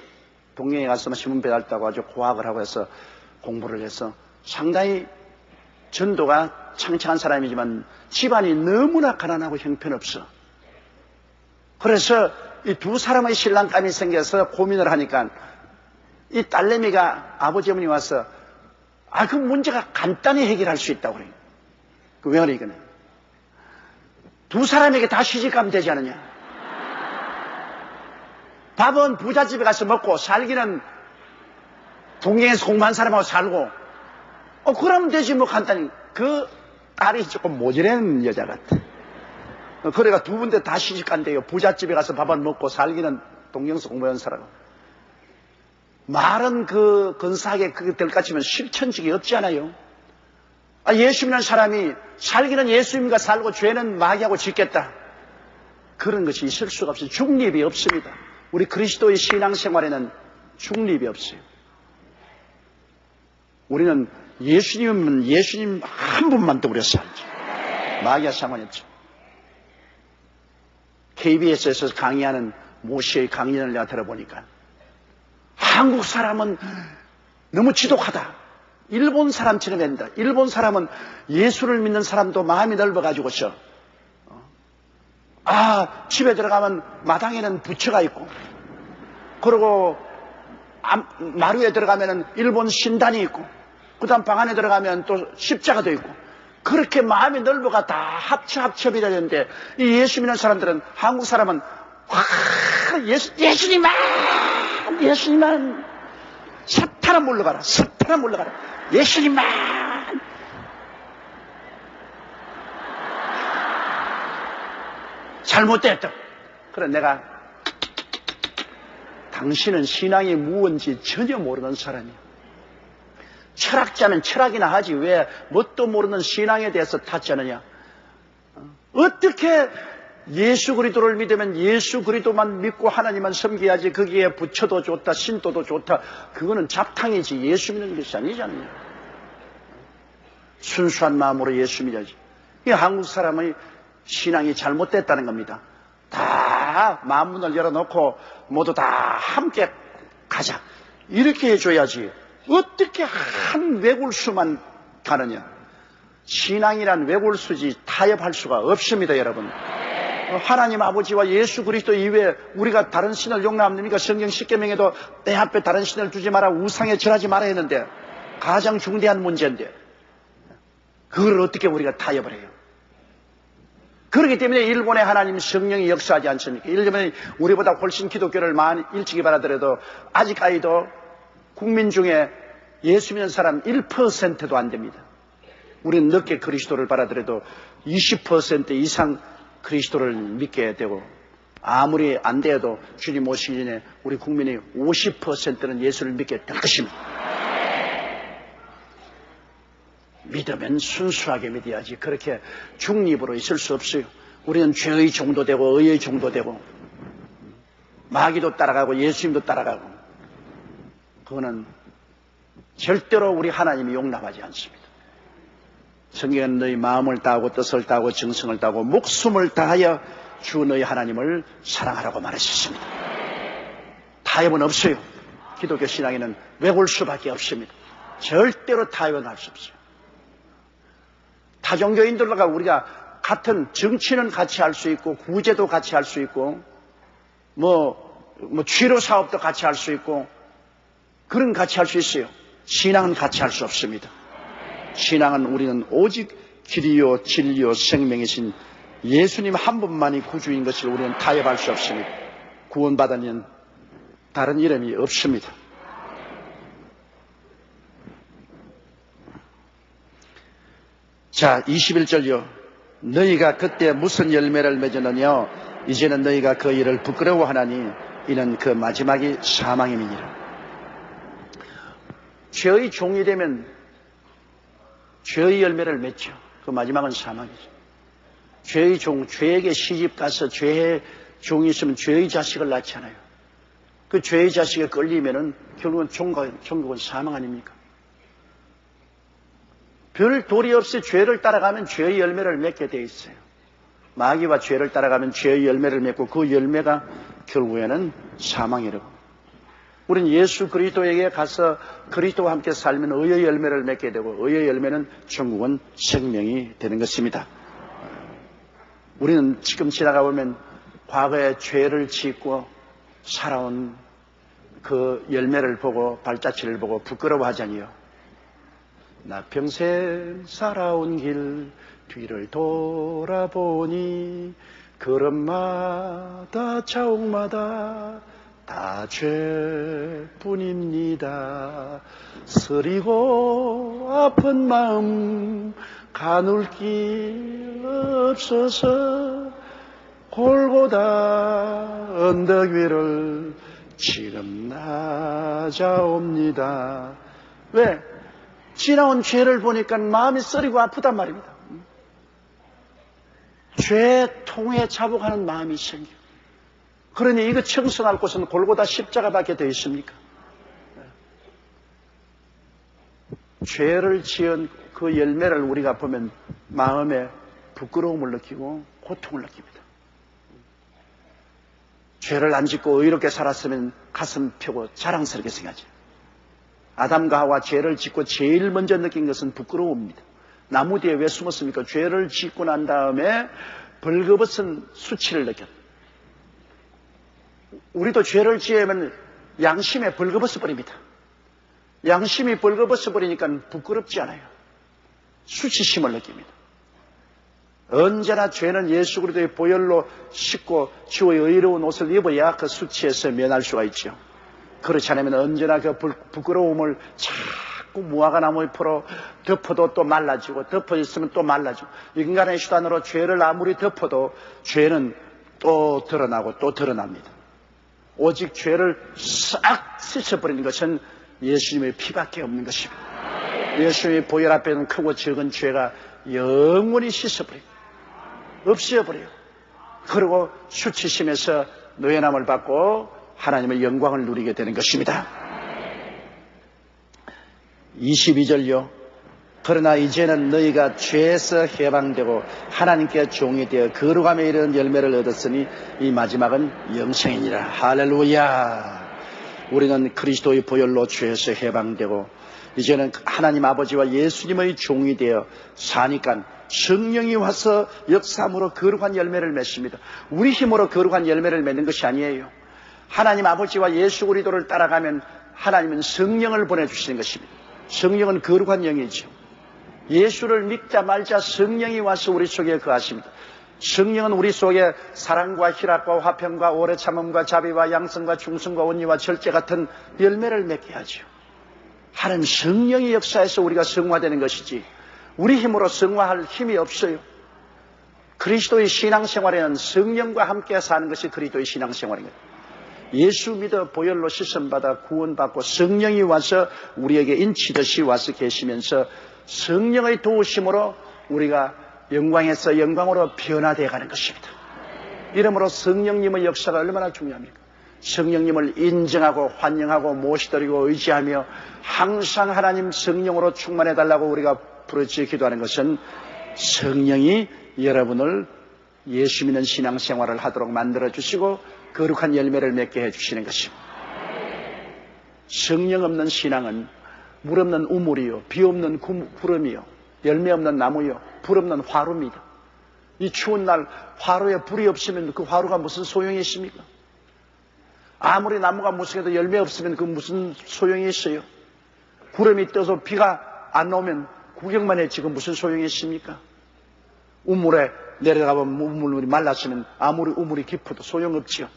동경에 가서 신문 배달 따고 아주 고학을 하고 해서 공부를 해서 상당히 전도가 창창한 사람이지만 집안이 너무나 가난하고 형편없어. 그래서 이 두 사람의 신랑감이 생겨서 고민을 하니까 이 딸내미가 아버지 어머니 와서 그 문제가 간단히 해결할 수 있다고 그래요. 왜 그래 이거는? 두 사람에게 다 시집가면 되지 않느냐? 밥은 부잣집에 가서 먹고 살기는 동경에서 공부한 사람하고 살고 그러면 되지 뭐 간단히. 그 딸이 조금 모질한 여자 같아. 그래가 두 군데 다 시집간대요. 부잣집에 가서 밥을 먹고 살기는 동경에서 공부한 사람. 말은 그 근사하게 그게 될 것 같지만 실천직이 없지 않아요? 예수 믿는 사람이 살기는 예수님과 살고 죄는 마귀하고 짓겠다. 그런 것이 있을 수가 없어요. 중립이 없습니다. 우리 그리스도의 신앙생활에는 중립이 없어요. 우리는 예수님은 예수님 한 분만 떠올려 살죠. 마귀와 상관이 없죠. KBS에서 강의하는 모시의 강연을 내가 들어보니까 한국 사람은 너무 지독하다. 일본 사람처럼 된다. 일본 사람은 예수를 믿는 사람도 마음이 넓어가지고서 집에 들어가면 마당에는 부처가 있고 그리고 마루에 들어가면 일본 신단이 있고 그 다음 방 안에 들어가면 또 십자가도 있고 그렇게 마음이 넓어가 다 합첩이라 되는데 이 예수 믿는 사람들은 한국 사람은 예수님만 사탄아 물러가라 예수님만 잘못됐다. 그래 내가 당신은 신앙이 무언지 전혀 모르는 사람이야. 철학자는 철학이나 하지 왜 뭣도 모르는 신앙에 대해서 탓하느냐. 어떻게 예수 그리스도를 믿으면 예수 그리스도만 믿고 하나님만 섬겨야지 거기에 부처도 좋다 신도도 좋다. 그거는 잡탕이지 예수 믿는 것이 아니잖아요. 순수한 마음으로 예수 믿어야지. 이 한국 사람의 신앙이 잘못됐다는 겁니다. 다 마음문을 열어놓고 모두 다 함께 가자 이렇게 해줘야지. 어떻게 한 외골수만 가느냐. 신앙이란 외골수지 타협할 수가 없습니다. 여러분, 하나님 아버지와 예수 그리스도 이외에 우리가 다른 신을 용납합니까? 성경 10계명에도 내 앞에 다른 신을 두지 마라, 우상에 절하지 마라 했는데 가장 중대한 문제인데 그걸 어떻게 우리가 타협을 해요? 그렇기 때문에 일본의 하나님 성령이 역사하지 않습니까? 일본이 우리보다 훨씬 기독교를 많이 일찍이 받아들여도 아직까지도 국민 중에 예수 믿는 사람 1%도 안 됩니다. 우리는 늦게 그리스도를 받아들여도 20% 이상 그리스도를 믿게 되고, 아무리 안 돼도 주님 오시기 전에 우리 국민의 50%는 예수를 믿게 될 것입니다. 믿으면 순수하게 믿어야지 그렇게 중립으로 있을 수 없어요. 우리는 죄의 종도 되고 의의 종도 되고 마귀도 따라가고 예수님도 따라가고, 그거는 절대로 우리 하나님이 용납하지 않습니다. 성경은 너희 마음을 다하고 뜻을 다하고 정성을 다하고 목숨을 다하여 주 너희 하나님을 사랑하라고 말하셨습니다. 타협은 없어요. 기독교 신앙에는 외울 수밖에 없습니다. 절대로 타협은 할 수 없어요. 타종교인들과 우리가 같은 정치는 같이 할 수 있고, 구제도 같이 할 수 있고, 치료 사업도 같이 할 수 있고, 그런 같이 할 수 있어요. 신앙은 같이 할 수 없습니다. 신앙은 우리는 오직 길이요 진리요 생명이신 예수님 한 분만이 구주인 것을 우리는 타협할 수 없습니다. 구원받으면 다른 이름이 없습니다. 자, 21절요. 너희가 그때 무슨 열매를 맺었느냐? 이제는 너희가 그 일을 부끄러워하나니 이는 그 마지막이 사망임이니라. 죄의 종이 되면 죄의 열매를 맺죠. 그 마지막은 사망이죠. 죄의 종, 죄에게 시집가서 죄의 종이 있으면 죄의 자식을 낳잖아요. 그 죄의 자식에 걸리면은 결국은 종국은 사망 아닙니까? 별 도리 없이 죄를 따라가면 죄의 열매를 맺게 돼 있어요. 마귀와 죄를 따라가면 죄의 열매를 맺고 그 열매가 결국에는 사망이라고. 우리는 예수 그리스도에게 가서 그리스도와 함께 살면 의의 열매를 맺게 되고, 의의 열매는 천국은 생명이 되는 것입니다. 우리는 지금 지나가 보면 과거에 죄를 짓고 살아온 그 열매를 보고 발자취를 보고 부끄러워하자니요. 나 평생 살아온 길 뒤를 돌아보니 걸음마다 자옥마다 다 죄뿐입니다. 쓰리고 아픈 마음 가눌 길 없어서 골고다 언덕 위를 지금 나자옵니다. 왜? 지나온 죄를 보니까 마음이 쓰리고 아프단 말입니다. 죄통에 자복하는 마음이 생겨. 그러니 이거 청소할 곳은 골고다 십자가밖에 더 있습니까? 죄를 지은 그 열매를 우리가 보면 마음에 부끄러움을 느끼고 고통을 느낍니다. 죄를 안 짓고 의롭게 살았으면 가슴 펴고 자랑스럽게 생각하죠. 아담과 하와 죄를 짓고 제일 먼저 느낀 것은 부끄러움입니다. 나무 뒤에 왜 숨었습니까? 죄를 짓고 난 다음에 벌거벗은 수치를 느꼈다. 우리도 죄를 지으면 양심에 벌거벗어 버립니다. 양심이 벌거벗어 버리니까 부끄럽지 않아요. 수치심을 느낍니다. 언제나 죄는 예수 그리스도의 보혈로 씻고 주의 의로운 옷을 입어야 그 수치에서 면할 수가 있죠. 그렇지 않으면 언제나 그 부끄러움을 자꾸 무화과 나무에 풀어 덮어도 또 말라지고, 덮어 있으면 또 말라지고, 인간의 수단으로 죄를 아무리 덮어도 죄는 또 드러나고 또 드러납니다. 오직 죄를 싹 씻어버리는 것은 예수님의 피밖에 없는 것입니다. 예수님의 보혈 앞에는 크고 적은 죄가 영원히 씻어버리고 없애버려요. 그리고 수치심에서 노예남을 받고 하나님의 영광을 누리게 되는 것입니다. 22절요. 그러나 이제는 너희가 죄에서 해방되고 하나님께 종이 되어 거룩함에 이르는 열매를 얻었으니 이 마지막은 영생이니라. 할렐루야. 우리는 그리스도의 보혈로 죄에서 해방되고 이제는 하나님 아버지와 예수님의 종이 되어 사니까 성령이 와서 역사함으로 거룩한 열매를 맺습니다. 우리 힘으로 거룩한 열매를 맺는 것이 아니에요. 하나님 아버지와 예수 그리스도를 따라가면 하나님은 성령을 보내주시는 것입니다. 성령은 거룩한 영이죠. 예수를 믿자 말자 성령이 와서 우리 속에 거하십니다. 성령은 우리 속에 사랑과 희락과 화평과 오래 참음과 자비와 양성과 충성과 온유와 절제 같은 열매를 맺게 하죠. 하나님 성령의 역사에서 우리가 성화되는 것이지 우리 힘으로 성화할 힘이 없어요. 그리스도의 신앙생활에는 성령과 함께 사는 것이 그리스도의 신앙생활입니다. 예수 믿어 보혈로 씻음받아 구원받고 성령이 와서 우리에게 인치듯이 와서 계시면서 성령의 도우심으로 우리가 영광에서 영광으로 변화되어 가는 것입니다. 이러므로 성령님의 역사가 얼마나 중요합니까? 성령님을 인정하고 환영하고 모시드리고 의지하며 항상 하나님 성령으로 충만해달라고 우리가 부르짖어 기도하는 것은 성령이 여러분을 예수 믿는 신앙생활을 하도록 만들어주시고 거룩한 열매를 맺게 해주시는 것입니다. 성령 없는 신앙은 물 없는 우물이요, 비 없는 구름이요, 열매 없는 나무요, 불 없는 화루입니다. 이 추운 날 화루에 불이 없으면 그 화루가 무슨 소용이 있습니까? 아무리 나무가 무성해도 열매 없으면 그 무슨 소용이 있어요? 구름이 떠서 비가 안 오면 구경만 했지 그 무슨 소용이 있습니까? 우물에 내려가보면 우물이 말랐으면 아무리 우물이 깊어도 소용없지요.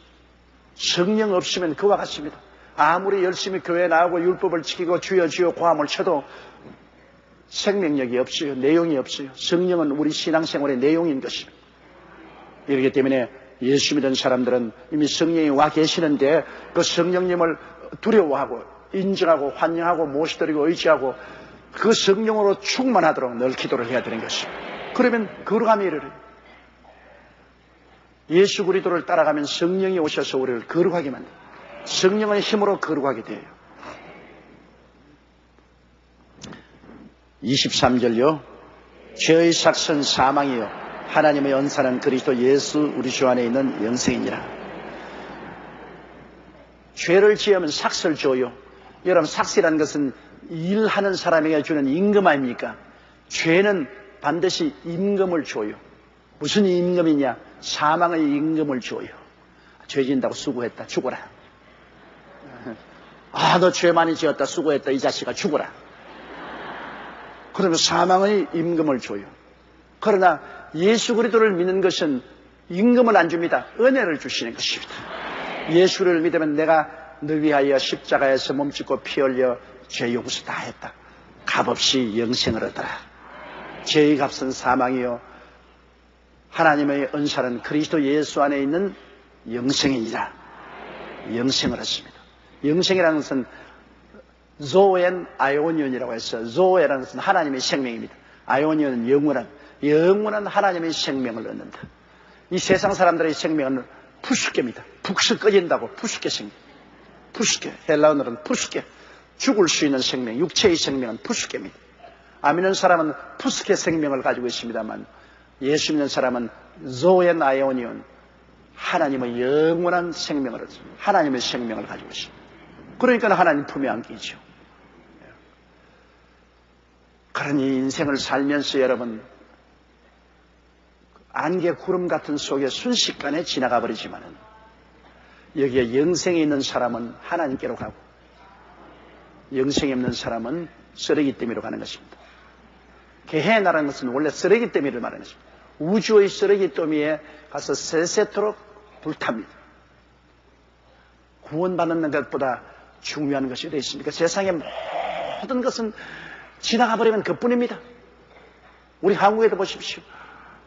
성령 없으면 그와 같습니다. 아무리 열심히 교회 나오고 율법을 지키고 주여 주여 고함을 쳐도 생명력이 없어요. 내용이 없어요. 성령은 우리 신앙생활의 내용인 것입니다. 이렇기 때문에 예수 믿는 사람들은 이미 성령이 와 계시는데 그 성령님을 두려워하고 인정하고 환영하고 모시드리고 의지하고 그 성령으로 충만하도록 늘 기도를 해야 되는 것입니다. 그러면 거룩함이 이르러요. 예수 그리스도를 따라가면 성령이 오셔서 우리를 거룩하게 만듭니다. 성령의 힘으로 거룩하게 돼요. 23절요. 죄의 삭은 사망이요 하나님의 은사는 그리스도 예수 우리 주 안에 있는 영생이니라. 죄를 지으면 삭을 줘요. 여러분 삭이라는 것은 일하는 사람에게 주는 임금 아닙니까? 죄는 반드시 임금을 줘요. 무슨 임금이냐? 사망의 임금을 줘요. 죄 지은다고 수고했다 죽어라. 아, 너 죄 많이 지었다 수고했다 이 자식아 죽어라. 그러면 사망의 임금을 줘요. 그러나 예수 그리스도를 믿는 것은 임금을 안 줍니다. 은혜를 주시는 것입니다. 예수를 믿으면 내가 늘 위하여 십자가에서 몸짓고 피 흘려 죄 용서 다 했다. 값없이 영생을 얻어라. 죄의 값은 사망이요 하나님의 은사는 그리스도 예수 안에 있는 영생이니라. 영생을 얻습니다. 영생이라는 것은 조엔 아이오니온이라고 해서 조에라는 것은 하나님의 생명입니다. 아이오니온은 영원한 하나님의 생명을 얻는다. 이 세상 사람들의 생명은 푸스케입니다. 북스 꺼진다고 푸스케 생명. 푸스케 헬라어는 푸스케 죽을 수 있는 생명, 육체의 생명은 푸스케입니다. 안 믿는 사람은 푸스케 생명을 가지고 있습니다만 예수 믿는 사람은 조엔 아이오니온 하나님의 영원한 생명을 얻습니다. 하나님의 생명을 가지고 있습니다. 그러니까 하나님 품에 안기죠. 그런 이 인생을 살면서 여러분 안개 구름 같은 속에 순식간에 지나가 버리지만은 여기에 영생이 있는 사람은 하나님께로 가고 영생이 없는 사람은 쓰레기 더미로 가는 것입니다. 게헤나라는 것은 원래 쓰레기 더미를 말하는 것입니다. 우주의 쓰레기 더미에 가서 세세토록 불탑니다. 구원받는 것보다 중요한 것이 어디 있습니까? 세상의 모든 것은 지나가 버리면 그뿐입니다. 우리 한국에도 보십시오.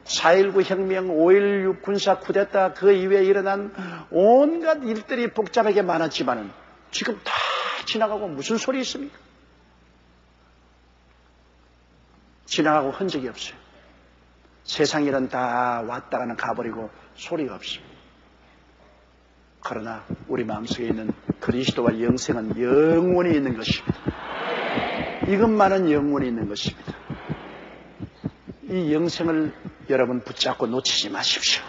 4.19 혁명, 5.16 군사 쿠데타 그 이후에 일어난 온갖 일들이 복잡하게 많았지만은 지금 다 지나가고 무슨 소리 있습니까? 지나가고 흔적이 없어요. 세상 일은 다 왔다가는 가버리고 소리가 없습니다. 그러나 우리 마음속에 있는 그리스도와 영생은 영원히 있는 것입니다. 이것만은 영원히 있는 것입니다. 이 영생을 여러분 붙잡고 놓치지 마십시오.